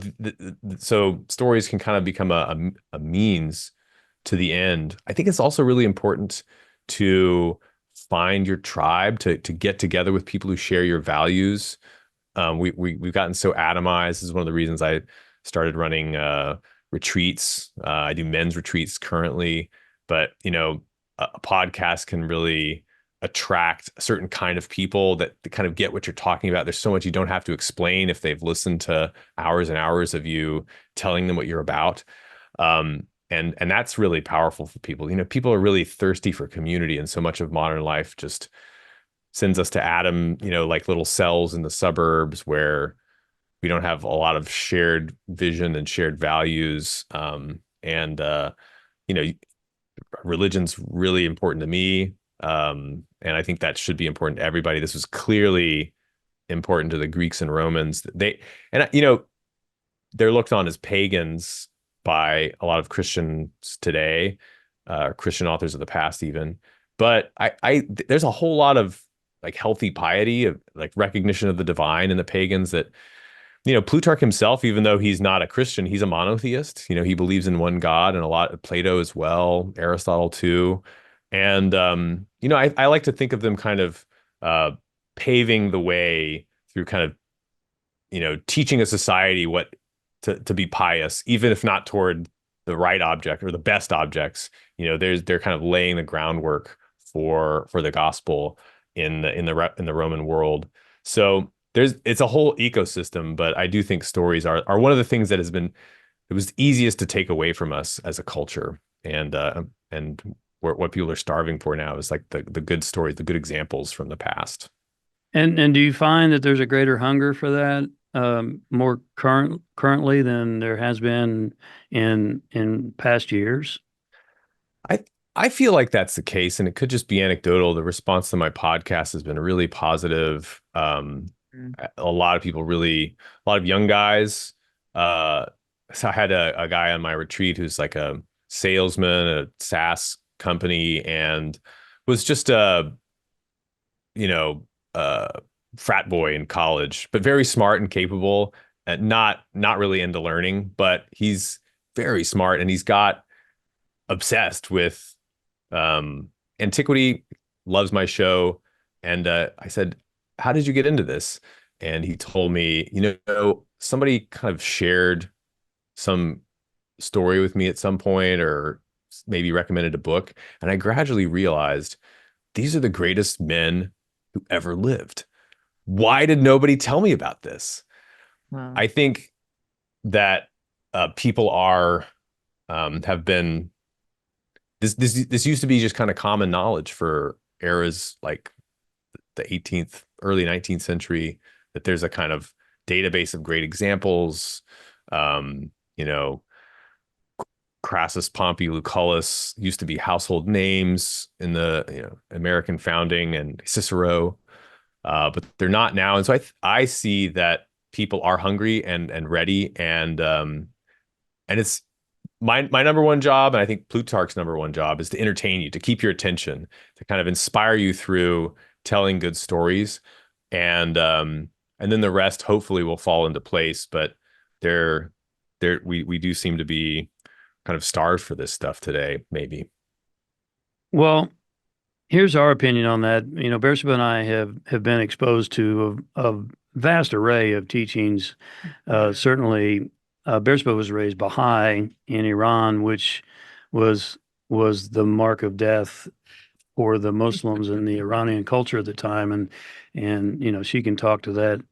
[SPEAKER 2] so stories can kind of become a means to the end. I think it's also really important to find your tribe, to get together with people who share your values. We've gotten so atomized. This is one of the reasons I started running retreats. I do men's retreats currently, but a podcast can really attract a certain kind of people that kind of get what you're talking about. There's so much you don't have to explain if they've listened to hours and hours of you telling them what you're about. And that's really powerful for people. People are really thirsty for community, and so much of modern life just sends us to Adam, like little cells in the suburbs where we don't have a lot of shared vision and shared values. And religion's really important to me. And I think that should be important to everybody. This was clearly important to the Greeks and Romans. They're looked on as pagans by a lot of Christians today, Christian authors of the past even. But there's a whole lot of like healthy piety, of like recognition of the divine in the pagans that, Plutarch himself, even though he's not a Christian, he's a monotheist. He believes in one God, and a lot of Plato as well, Aristotle too. And I like to think of them kind of paving the way through kind of, teaching a society what to be pious, even if not toward the right object or the best objects. They're kind of laying the groundwork for the gospel in the Roman world. So it's a whole ecosystem, but I do think stories are one of the things that it was easiest to take away from us as a culture, and what people are starving for now is like the good stories, the good examples from the past.
[SPEAKER 1] And do you find that there's a greater hunger for that more currently than there has been in past years?
[SPEAKER 2] I I feel like that's the case, and it could just be anecdotal. The response to my podcast has been really positive.
[SPEAKER 3] Mm.
[SPEAKER 2] A lot of people a lot of young guys. So I had a guy on my retreat who's like a salesman at a SaaS company and was just you know, a frat boy in college, but very smart and capable, and not really into learning, but he's very smart and he's got obsessed with antiquity, loves my show. And I said, how did you get into this? And he told me, somebody kind of shared some story with me at some point, or maybe recommended a book. And I gradually realized these are the greatest men who ever lived. Why did nobody tell me about this?
[SPEAKER 3] Wow.
[SPEAKER 2] I think that people have been this used to be just kind of common knowledge for eras like the 18th, early 19th century, that there's a kind of database of great examples. Um, you know, Crassus, Pompey, Lucullus used to be household names in the American founding, and Cicero, but they're not now. And so I see that people are hungry and ready, and it's my number one job, and I think Plutarch's number one job, is to entertain you, to keep your attention, to kind of inspire you through telling good stories, and then the rest hopefully will fall into place. But we do seem to be kind of starved for this stuff today, maybe.
[SPEAKER 1] Well, here's our opinion on that. Beersheba and I have been exposed to a vast array of teachings. Certainly, Beersheba was raised Baha'i in Iran, which was was the mark of death for the Muslims in the Iranian culture at the time, and she can talk to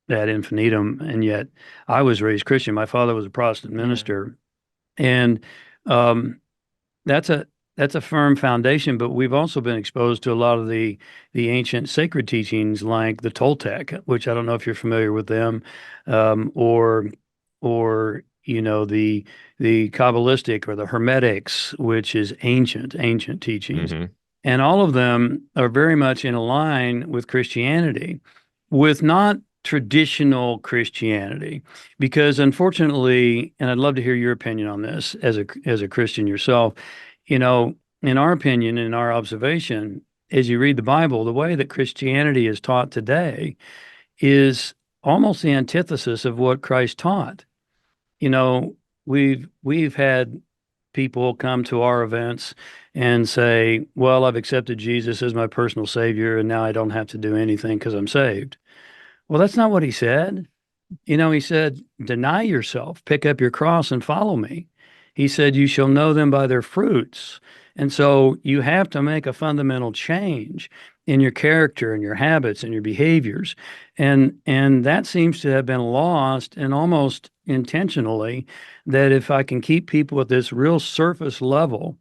[SPEAKER 1] that infinitum. And yet, I was raised Christian. My father was a Protestant minister, and um, that's a firm foundation, but we've also been exposed to a lot of the ancient sacred teachings like the Toltec, which I don't know if you're familiar with them, or the Kabbalistic or the Hermetics, which is ancient teachings.
[SPEAKER 2] Hmm.
[SPEAKER 1] And all of them are very much in line with Christianity, with not traditional Christianity, because unfortunately, and I'd love to hear your opinion on this as a Christian yourself, in our opinion, in our observation, as you read the Bible, the way that Christianity is taught today is almost the antithesis of what Christ taught. You know, we've had people come to our events and say, "Well, I've accepted Jesus as my personal savior, and now I don't have to do anything because I'm saved." Well, that's not what he said. He said, "Deny yourself, pick up your cross, and follow me." He said, "You shall know them by their fruits." And so you have to make a fundamental change in your character and your habits and your behaviors. And that seems to have been lost, and almost intentionally, that if I can keep people at this real surface level,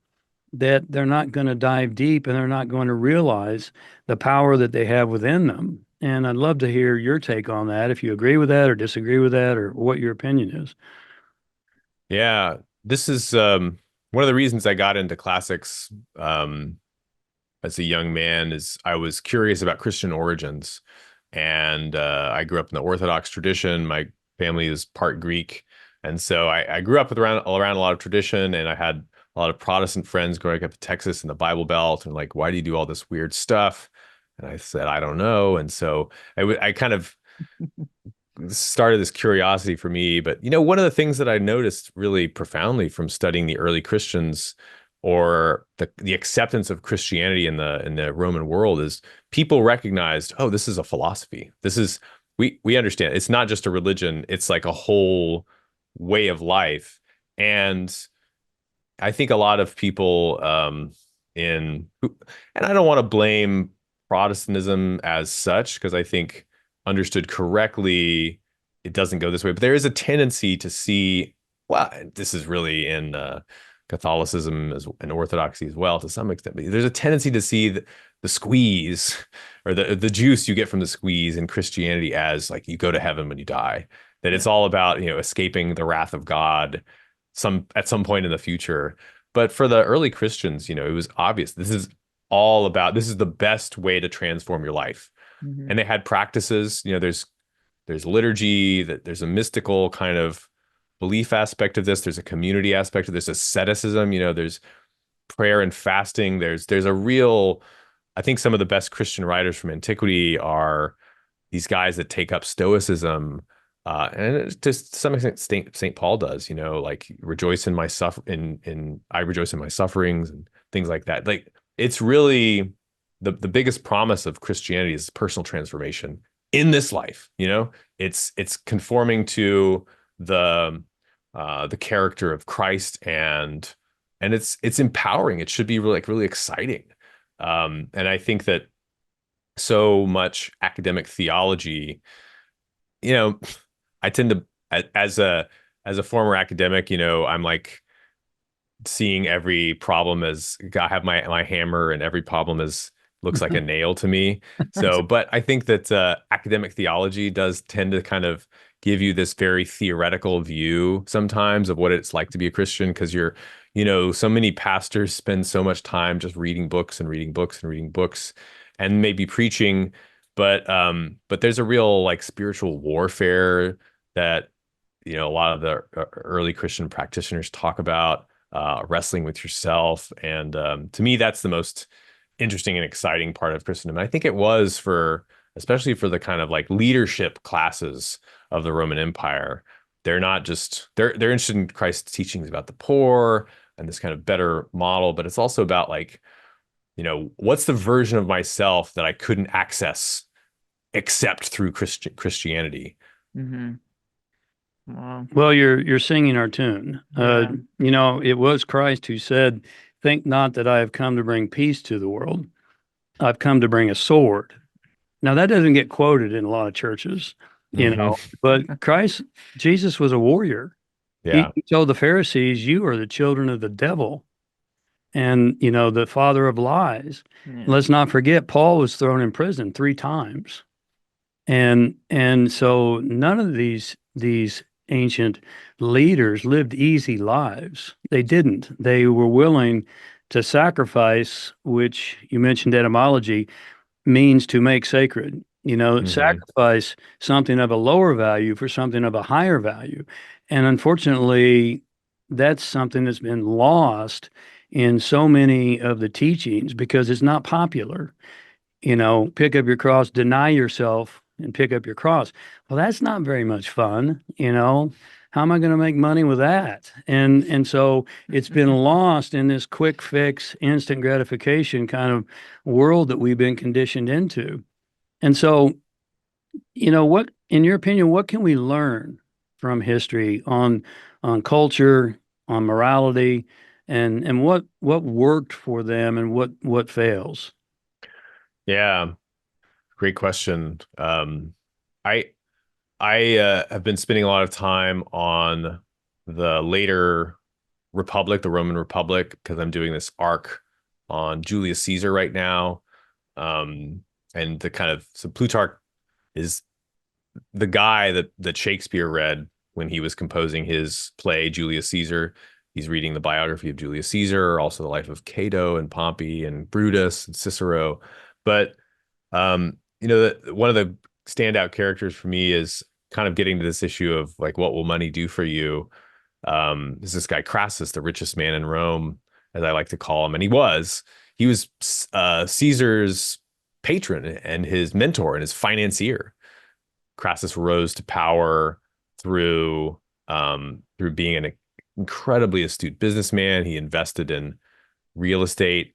[SPEAKER 1] that they're not going to dive deep and they're not going to realize the power that they have within them. And I'd love to hear your take on that, if you agree with that or disagree with that, or what your opinion is.
[SPEAKER 2] Yeah, this is one of the reasons I got into classics as a young man is I was curious about Christian origins. And I grew up in the Orthodox tradition. My family is part Greek. And so I grew up with around a lot of tradition, and I had a lot of Protestant friends growing up in Texas in the Bible Belt, and like, why do you do all this weird stuff? And I said, I don't know. And so I kind of started this curiosity for me. But one of the things that I noticed really profoundly from studying the early Christians, or the acceptance of Christianity in the Roman world, is people recognized, oh, this is a philosophy. This is we understand it's not just a religion, it's like a whole way of life. And I think a lot of people and I don't want to blame Protestantism as such, because I think understood correctly, it doesn't go this way. But there is a tendency to see, well, this is really in Catholicism and Orthodoxy as well to some extent. But there's a tendency to see the squeeze, or the juice you get from the squeeze in Christianity, as like you go to heaven when you die. That it's all about escaping the wrath of God at some point in the future. But for the early Christians, it was obvious this is the best way to transform your life.
[SPEAKER 3] Mhm.
[SPEAKER 2] And they had practices. There's liturgy, that there's a mystical kind of belief aspect of this. There's a community aspect of this, asceticism. There's prayer and fasting. There's a real, I think some of the best Christian writers from antiquity are these guys that take up stoicism. And it's just to some extent, Saint Paul does, like rejoice in my I rejoice in my sufferings and things like that. Like, it's really the biggest promise of Christianity is personal transformation in this life. It's conforming to the character of Christ, and it's empowering. It should be really exciting. And I think that so much academic theology, I tend to, as a former academic, I'm like seeing every problem as I have my hammer, and every problem is looks like a nail to me. So, but I think that academic theology does tend to kind of give you this very theoretical view sometimes of what it's like to be a Christian, because so many pastors spend so much time just reading books and reading books and reading books, and maybe preaching, but there's a real like spiritual warfare that a lot of the early Christian practitioners talk about, wrestling with yourself. And to me, that's the most interesting and exciting part of Christendom. And I think it was especially for the kind of like leadership classes of the Roman Empire, they're not just they're interested in Christ's teachings about the poor and this kind of better model, but it's also about like, what's the version of myself that I couldn't access except through Christianity.
[SPEAKER 3] Mm-hmm. Wow.
[SPEAKER 1] Well, you're singing our tune.
[SPEAKER 3] Yeah.
[SPEAKER 1] It was Christ who said, "Think not that I have come to bring peace to the world. I've come to bring a sword." Now that doesn't get quoted in a lot of churches,
[SPEAKER 2] Hmm.
[SPEAKER 1] but Jesus was a warrior. He
[SPEAKER 2] Yeah.
[SPEAKER 1] told the Pharisees, "You are the children of the devil, and the father of lies."
[SPEAKER 3] Yeah.
[SPEAKER 1] Let's not forget, Paul was thrown in prison 3 times. And so none of these ancient leaders lived easy lives. They didn't. They were willing to sacrifice, which you mentioned etymology, means to make sacred.
[SPEAKER 2] Hmm.
[SPEAKER 1] Sacrifice something of a lower value for something of a higher value. And unfortunately, that's something that's been lost in so many of the teachings because it's not popular. Pick up your cross, deny yourself, and pick up your cross. Well, that's not very much fun. How am I going to make money with that? And so it's been lost in this quick fix, instant gratification kind of world that we've been conditioned into. And so, what, in your opinion, what can we learn from history on culture, on morality, and what worked for them and what fails?
[SPEAKER 2] Yeah. Great question. I have been spending a lot of time on the later Republic, the Roman Republic, because I'm doing this arc on Julius Caesar right now. And so Plutarch is the guy that Shakespeare read when he was composing his play Julius Caesar. He's reading the biography of Julius Caesar, also the life of Cato and Pompey and Brutus and Cicero. But one of the standout characters for me is kind of getting to this issue of like, what will money do for you? Is this guy Crassus, the richest man in Rome, as I like to call him, and he was Caesar's patron and his mentor and his financier. Crassus rose to power through being an incredibly astute businessman. He invested in real estate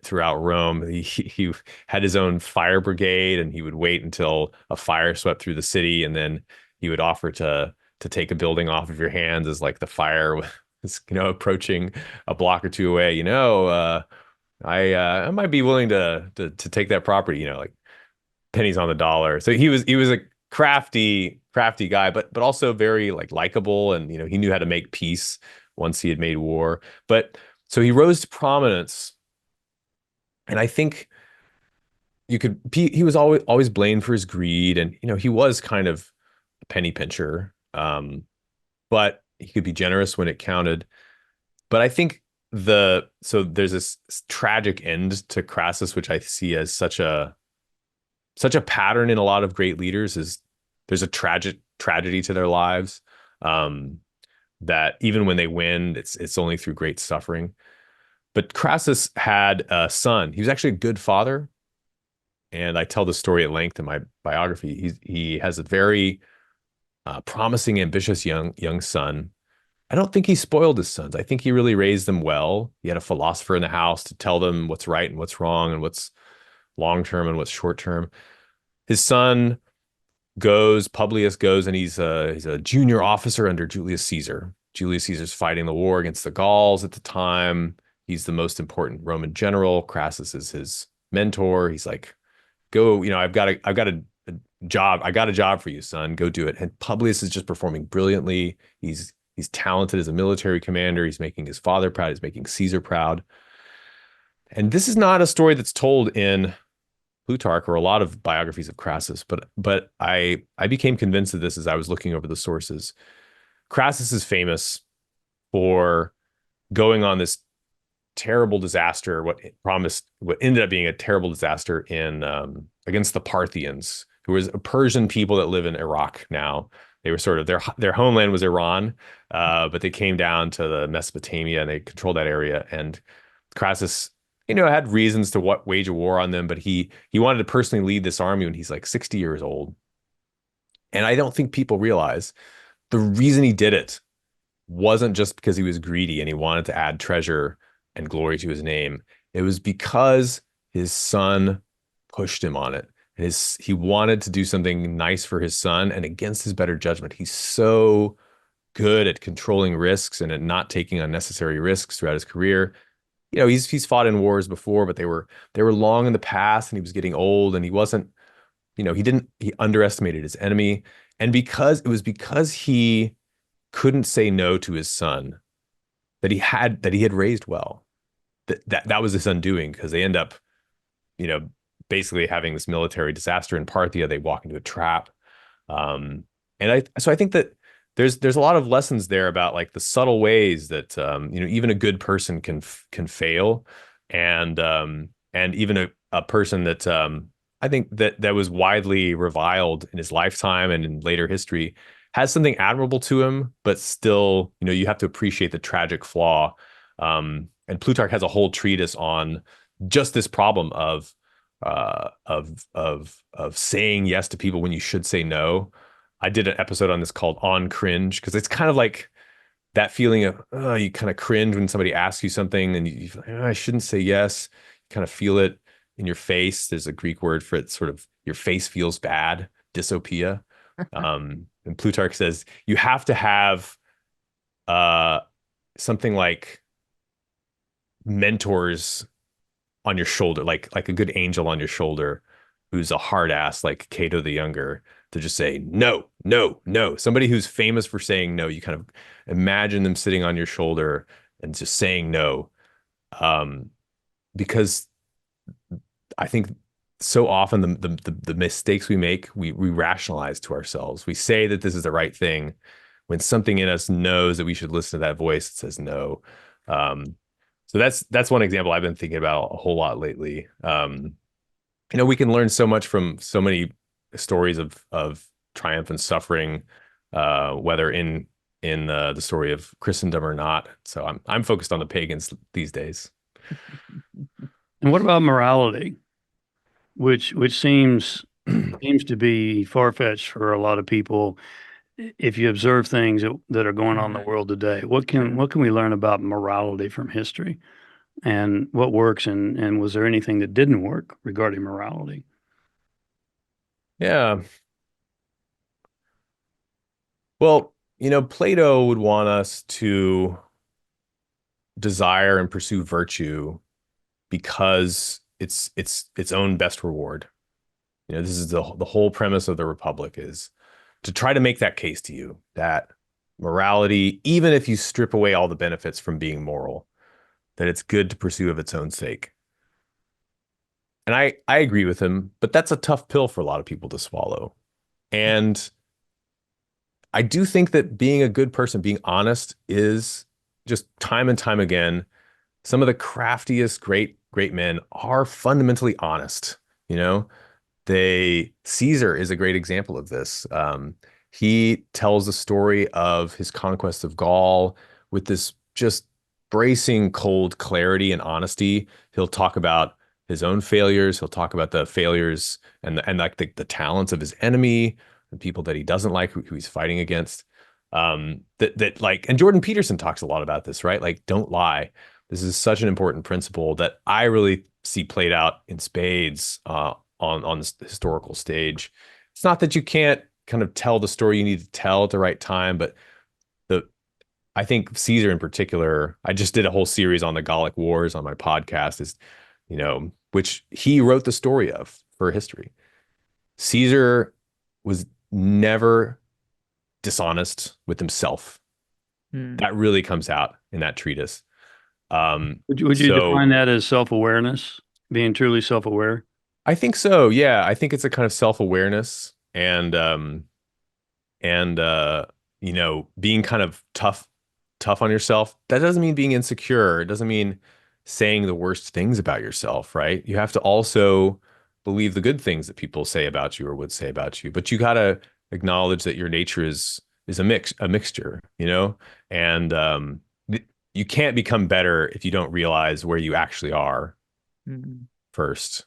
[SPEAKER 2] throughout Rome. He had his own fire brigade, and he would wait until a fire swept through the city, and then he would offer to take a building off of your hands as like the fire was approaching a block or two away. I might be willing to take that property. Like pennies on the dollar. So he was a crafty guy, but also very like likable, and he knew how to make peace once he had made war. But so he rose to prominence, and I think he was always blamed for his greed, and he was kind of a penny pincher, but he could be generous when it counted. But I think so there's this tragic end to Crassus, which I see as such a pattern in a lot of great leaders. Is there's a tragedy to their lives, that even when they win, it's only through great suffering. But Crassus had a son. He was actually a good father, and I tell the story at length in my biography. He has a very promising, ambitious young son. I don't think he spoiled his sons. I think he really raised them well. He had a philosopher in the house to tell them what's right and what's wrong and what's long term and what's short term. His son Publius goes, and he's a junior officer under Julius Caesar. Julius Caesar's fighting the war against the Gauls at the time. He's the most important Roman general. Crassus is his mentor. He's like, go, I've got a job. I got a job for you, son. Go do it. And Publius is just performing brilliantly. He's talented as a military commander. He's making his father proud. He's making Caesar proud. And this is not a story that's told in Plutarch or a lot of biographies of Crassus, but I became convinced of this as I was looking over the sources. Crassus is famous for going on this terrible disaster, what ended up being a terrible disaster in against the Parthians, who was a Persian people that live in Iraq now. They were sort of their homeland was Iran, but they came down to the Mesopotamia and they controlled that area. And Crassus, had reasons to wage a war on them, but he wanted to personally lead this army when he's like 60 years old. And I don't think people realize the reason he did it wasn't just because he was greedy and he wanted to add treasure and glory to his name. It was because his son pushed him on it. He wanted to do something nice for his son, and against his better judgment, he's so good at controlling risks and at not taking unnecessary risks throughout his career. He's fought in wars before, but they were long in the past, and he was getting old, and he wasn't, he underestimated his enemy. And because he couldn't say no to his son that he had raised well, that was his undoing, because they end up, you know, basically having this military disaster in Parthia. They walk into a trap. So I think that there's a lot of lessons there about like the subtle ways that even a good person can fail, and even a person that I think that was widely reviled in his lifetime and in later history has something admirable to him, but still, you have to appreciate the tragic flaw. And Plutarch has a whole treatise on just this problem of saying yes to people when you should say no. I did an episode on this called On Cringe, because it's kind of like that feeling of you kind of cringe when somebody asks you something and you feel like, I shouldn't say yes. You kind of feel it in your face. There's a Greek word for it, sort of your face feels bad, dysopia. And Plutarch says you have to have something like mentors on your shoulder, like a good angel on your shoulder, who's a hard ass like Cato the Younger, to just say no, no, no. Somebody who's famous for saying no. You kind of imagine them sitting on your shoulder and just saying no, because I think so often the mistakes we make, we rationalize to ourselves. We say that this is the right thing when something in us knows that we should listen to that voice that says no. So that's one example I've been thinking about a whole lot lately. We can learn so much from so many stories of triumph and suffering, whether in the story of Christendom or not. So I'm focused on the pagans these days.
[SPEAKER 1] And what about morality, which seems to be far-fetched for a lot of people? If you observe things that are going on in the world today, what can we learn about morality from history, and what works, and was there anything that didn't work regarding morality?
[SPEAKER 2] Yeah. Well, Plato would want us to desire and pursue virtue because it's its own best reward. This is the whole premise of the Republic, is to try to make that case to you that morality, even if you strip away all the benefits from being moral, that it's good to pursue of its own sake. And I agree with him, but that's a tough pill for a lot of people to swallow. And I do think that being a good person, being honest, is just time and time again, some of the craftiest great men are fundamentally honest. Caesar is a great example of this. He tells the story of his conquest of Gaul with this just bracing cold clarity and honesty. He'll talk about his own failures. He'll talk about the failures and like the talents of his enemy, the people that he doesn't like, who he's fighting against. And Jordan Peterson talks a lot about this, right? Like, don't lie. This is such an important principle that I really see played out in spades on this historical stage. It's not that you can't kind of tell the story you need to tell at the right time, but I think Caesar in particular, I just did a whole series on the Gallic Wars on my podcast, which he wrote the story of for history. Caesar was never dishonest with himself. That really comes out in that treatise.
[SPEAKER 1] Would you define that as self-awareness, being truly self-aware?
[SPEAKER 2] I think so. Yeah, I think it's a kind of self-awareness and being kind of tough on yourself. That doesn't mean being insecure. It doesn't mean saying the worst things about yourself, right? You have to also believe the good things that people say about you or would say about you. But you got to acknowledge that your nature is a mixture, and you can't become better if you don't realize where you actually are first.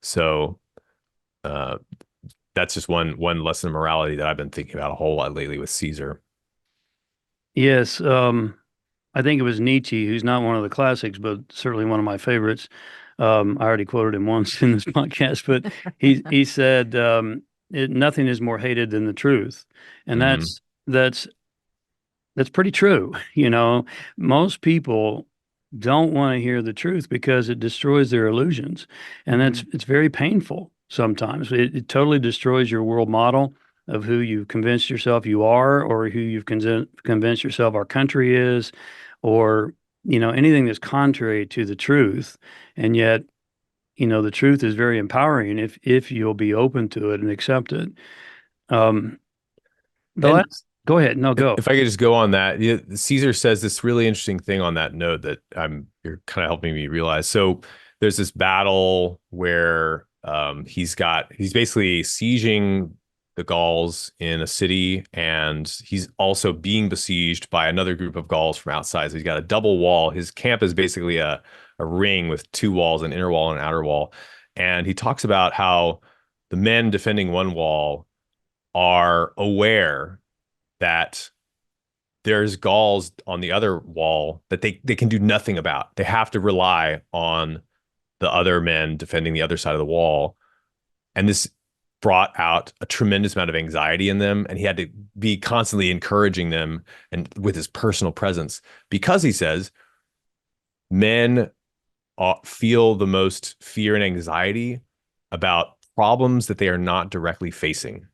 [SPEAKER 2] So that's just one lesson of morality that I've been thinking about a whole lot lately with Caesar.
[SPEAKER 1] Yes, I think it was Nietzsche, who's not one of the classics, but certainly one of my favorites. I already quoted him once in this podcast, but he said, "Nothing is more hated than the truth," and
[SPEAKER 2] Hmm.
[SPEAKER 1] that's pretty true. You know, most people don't want to hear the truth because it destroys their illusions, and
[SPEAKER 3] Mhm.
[SPEAKER 1] it's very painful sometimes. It totally destroys your world model of who you've convinced yourself you are, or who you've convinced yourself our country is, or anything that's contrary to the truth. And yet, the truth is very empowering if you'll be open to it and accept it. Um, the
[SPEAKER 2] And
[SPEAKER 1] last, go ahead, no, go.
[SPEAKER 2] if I could just go on that, yeah, Caesar says this really interesting thing on that note that you're kind of helping me realize. So there's this battle where he's basically sieging the Gauls in a city, and he's also being besieged by another group of Gauls from outside. So he's got a double wall. His camp is basically a ring with two walls, an inner wall and an outer wall. And he talks about how the men defending one wall are aware that there's Gauls on the other wall that they can do nothing about. They have to rely on the other men defending the other side of the wall. And this brought out a tremendous amount of anxiety in them. And he had to be constantly encouraging them and with his personal presence, because he says men feel the most fear and anxiety about problems that they are not directly facing.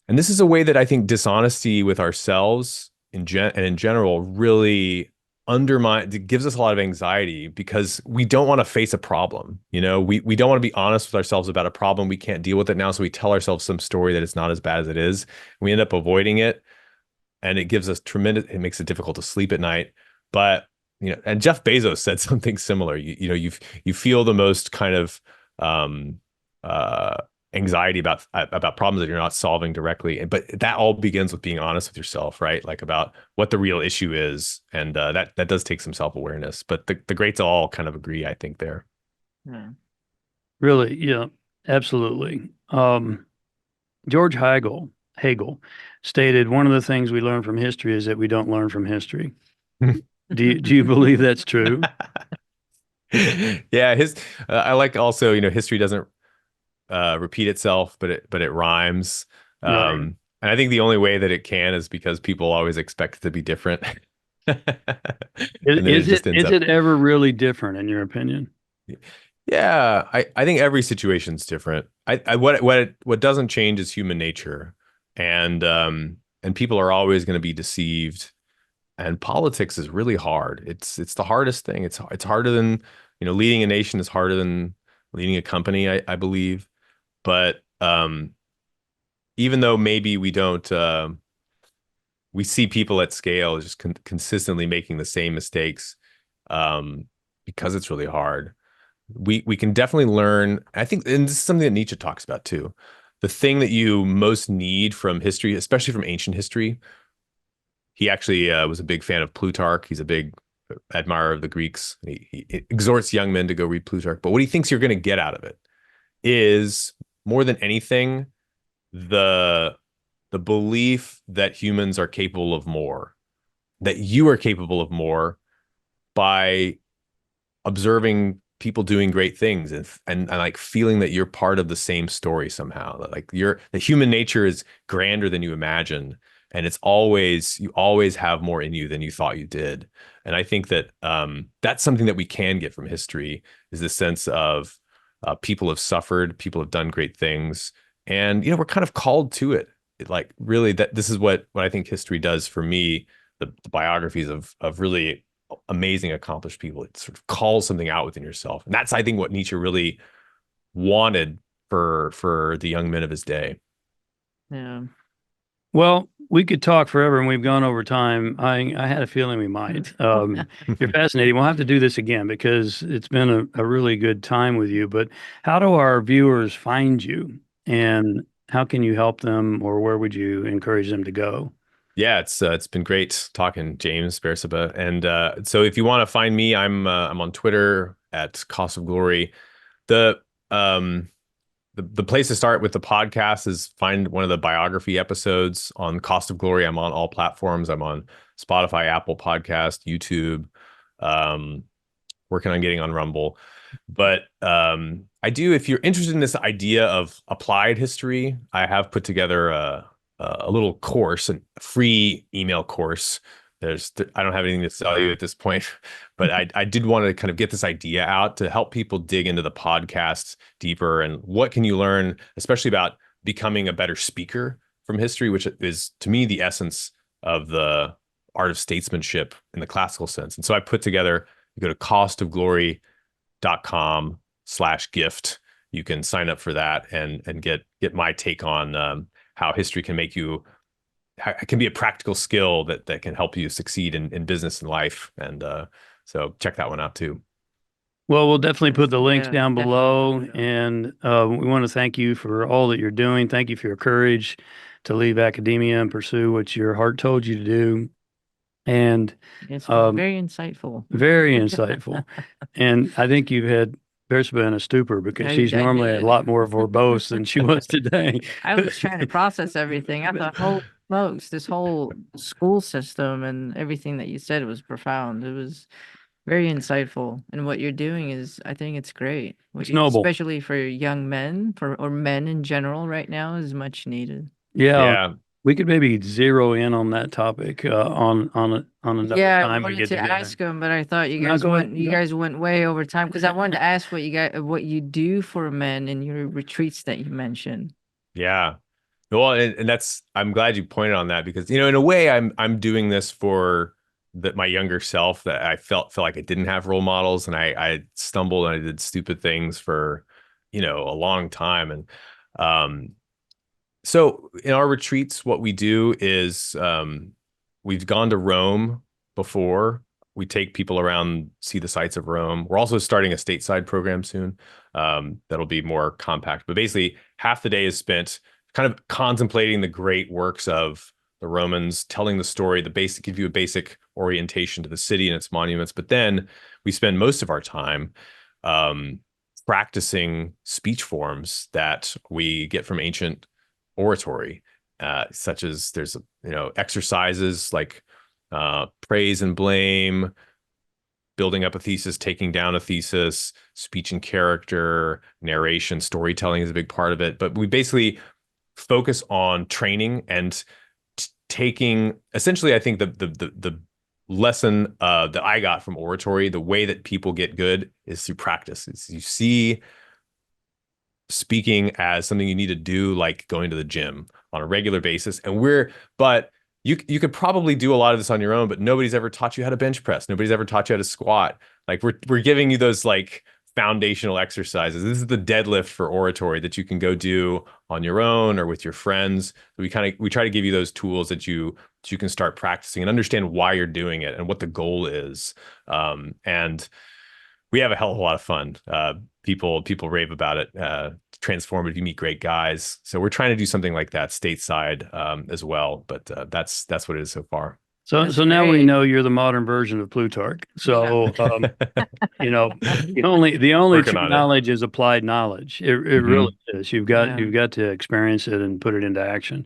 [SPEAKER 2] And this is a way that I think dishonesty with ourselves and in general really it gives us a lot of anxiety, because we don't want to face a problem. We don't want to be honest with ourselves about a problem. We can't deal with it now. So we tell ourselves some story that it's not as bad as it is. We end up avoiding it. And it makes it difficult to sleep at night. But, and Jeff Bezos said something similar. You feel the most kind of, um, uh, anxiety about problems that you're not solving directly. But that all begins with being honest with yourself, right? Like about what the real issue is, and that does take some self-awareness. But the greats all kind of agree, I think, there.
[SPEAKER 3] Yeah.
[SPEAKER 1] Really, yeah, absolutely. George Hegel stated one of the things we learn from history is that we don't learn from history. Do you believe that's true?
[SPEAKER 2] Yeah, I like also, history doesn't repeat itself, but it rhymes.
[SPEAKER 1] Right.
[SPEAKER 2] And I think the only way that it can is because people always expect it to be different.
[SPEAKER 1] Is,
[SPEAKER 2] And then it
[SPEAKER 1] is it
[SPEAKER 2] just ends
[SPEAKER 1] is
[SPEAKER 2] up.
[SPEAKER 1] it ever really different in your opinion?
[SPEAKER 2] Yeah, I think every situation's different. What doesn't change is human nature. And people are always going to be deceived. And politics is really hard. It's the hardest thing. It's harder than, leading a nation is harder than leading a company, I believe. But even though maybe we see people at scale just consistently making the same mistakes, um, because it's really hard. We can definitely learn. I think, and this is something that Nietzsche talks about too. The thing that you most need from history, especially from ancient history, he actually was a big fan of Plutarch. He's a big admirer of the Greeks. He exhorts young men to go read Plutarch. But what he thinks you're going to get out of it is, more than anything, the the belief that humans are capable of more, that you are capable of more by observing people doing great things, and like feeling that you're part of the same story somehow. That like the human nature is grander than you imagine, and you always have more in you than you thought you did. And I think that that's something that we can get from history, is the sense of people have suffered, people have done great things, and we're kind of called to it. Like really, that this is what I think history does for me. The biographies of really amazing accomplished people. It sort of calls something out within yourself. And that's, I think, what Nietzsche really wanted for the young men of his day.
[SPEAKER 3] Yeah.
[SPEAKER 1] Well, we could talk forever, and we've gone over time. I had a feeling we might. You're fascinating. We'll have to do this again because it's been a really good time with you. But how do our viewers find you, and how can you help them, or where would you encourage them to go?
[SPEAKER 2] Yeah, it's been great talking, James Bersaba. And so if you want to find me, I'm on Twitter at Cost of Glory. The um the place to start with the podcast is find one of the biography episodes on Cost of Glory. I'm on all platforms. I'm on Spotify, Apple Podcast, YouTube, working on getting on Rumble. But I do, if you're interested in this idea of applied history, I have put together a little course, a free email course. I don't have anything to sell you at this point, but I did want to kind of get this idea out to help people dig into the podcast deeper and what can you learn, especially about becoming a better speaker from history, which is to me the essence of the art of statesmanship in the classical sense. And so I put together, you go to costofglory.com/gift. You can sign up for that and get my take on how history can make you, it can be a practical skill that can help you succeed in business and life. And so check that one out too.
[SPEAKER 1] Well, we'll definitely put the links
[SPEAKER 3] Yeah,
[SPEAKER 1] down below.
[SPEAKER 3] definitely.
[SPEAKER 1] And we want to thank you for all that you're doing. Thank you for your courage to leave academia and pursue what your heart told you to do. And
[SPEAKER 3] It's very insightful.
[SPEAKER 1] very insightful. And I think you've had Bersaba in a stupor because she's
[SPEAKER 3] I
[SPEAKER 1] normally a
[SPEAKER 3] did.
[SPEAKER 1] lot more verbose than she was today.
[SPEAKER 3] I was trying to process everything. I thought, holy smokes, this whole school system and everything that you said was profound. It was very insightful. And what you're doing is, I think it's great.
[SPEAKER 1] It's noble.
[SPEAKER 3] Especially for young men, or men in general right now, is much needed.
[SPEAKER 1] Yeah. We could maybe zero in on that topic on another
[SPEAKER 3] Yeah, I
[SPEAKER 1] time we
[SPEAKER 3] wanted
[SPEAKER 1] get
[SPEAKER 3] to
[SPEAKER 1] together.
[SPEAKER 3] ask him, but I thought you
[SPEAKER 1] No,
[SPEAKER 3] guys
[SPEAKER 1] go ahead.
[SPEAKER 3] went. You guys went way over time because I wanted to ask what you do for men in your retreats that you mentioned.
[SPEAKER 2] Yeah. Well, and that's, I'm glad you pointed on that because, in a way I'm doing this for my younger self that I felt like I didn't have role models and I stumbled and I did stupid things for, a long time. And so in our retreats, what we do is we've gone to Rome before. We take people around, see the sights of Rome. We're also starting a stateside program soon that'll be more compact. But basically, half the day is spent kind of contemplating the great works of the Romans, telling the story, give you a basic orientation to the city and its monuments. But then we spend most of our time practicing speech forms that we get from ancient oratory, such as there's exercises like praise and blame, building up a thesis, taking down a thesis, speech and character, narration, storytelling is a big part of it. But we basically focus on training and taking, essentially, I think the lesson that I got from oratory, the way that people get good is through practice. You see speaking as something you need to do, like going to the gym on a regular basis. But you could probably do a lot of this on your own, but nobody's ever taught you how to bench press. Nobody's ever taught you how to squat. Like we're giving you those like foundational exercises. This is the deadlift for oratory that you can go do on your own or with your friends. We try to give you those tools that you can start practicing and understand why you're doing it and what the goal is. And we have a hell of a lot of fun. People rave about it. Transformative. You meet great guys. So we're trying to do something like that stateside as well. But that's what it is so far.
[SPEAKER 1] So now we know you're the modern version of Plutarch. So the only
[SPEAKER 2] Working
[SPEAKER 1] true
[SPEAKER 2] on it.
[SPEAKER 1] knowledge is applied knowledge. It really is. You've got to experience it and put it into action.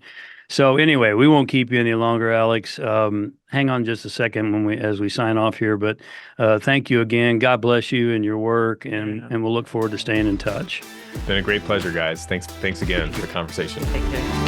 [SPEAKER 1] So anyway, we won't keep you any longer, Alex. Hang on just a second as we sign off here. But thank you again. God bless you and your work, and we'll look forward to staying in touch.
[SPEAKER 2] It's been a great pleasure, guys. Thanks again for the conversation.
[SPEAKER 3] Take care.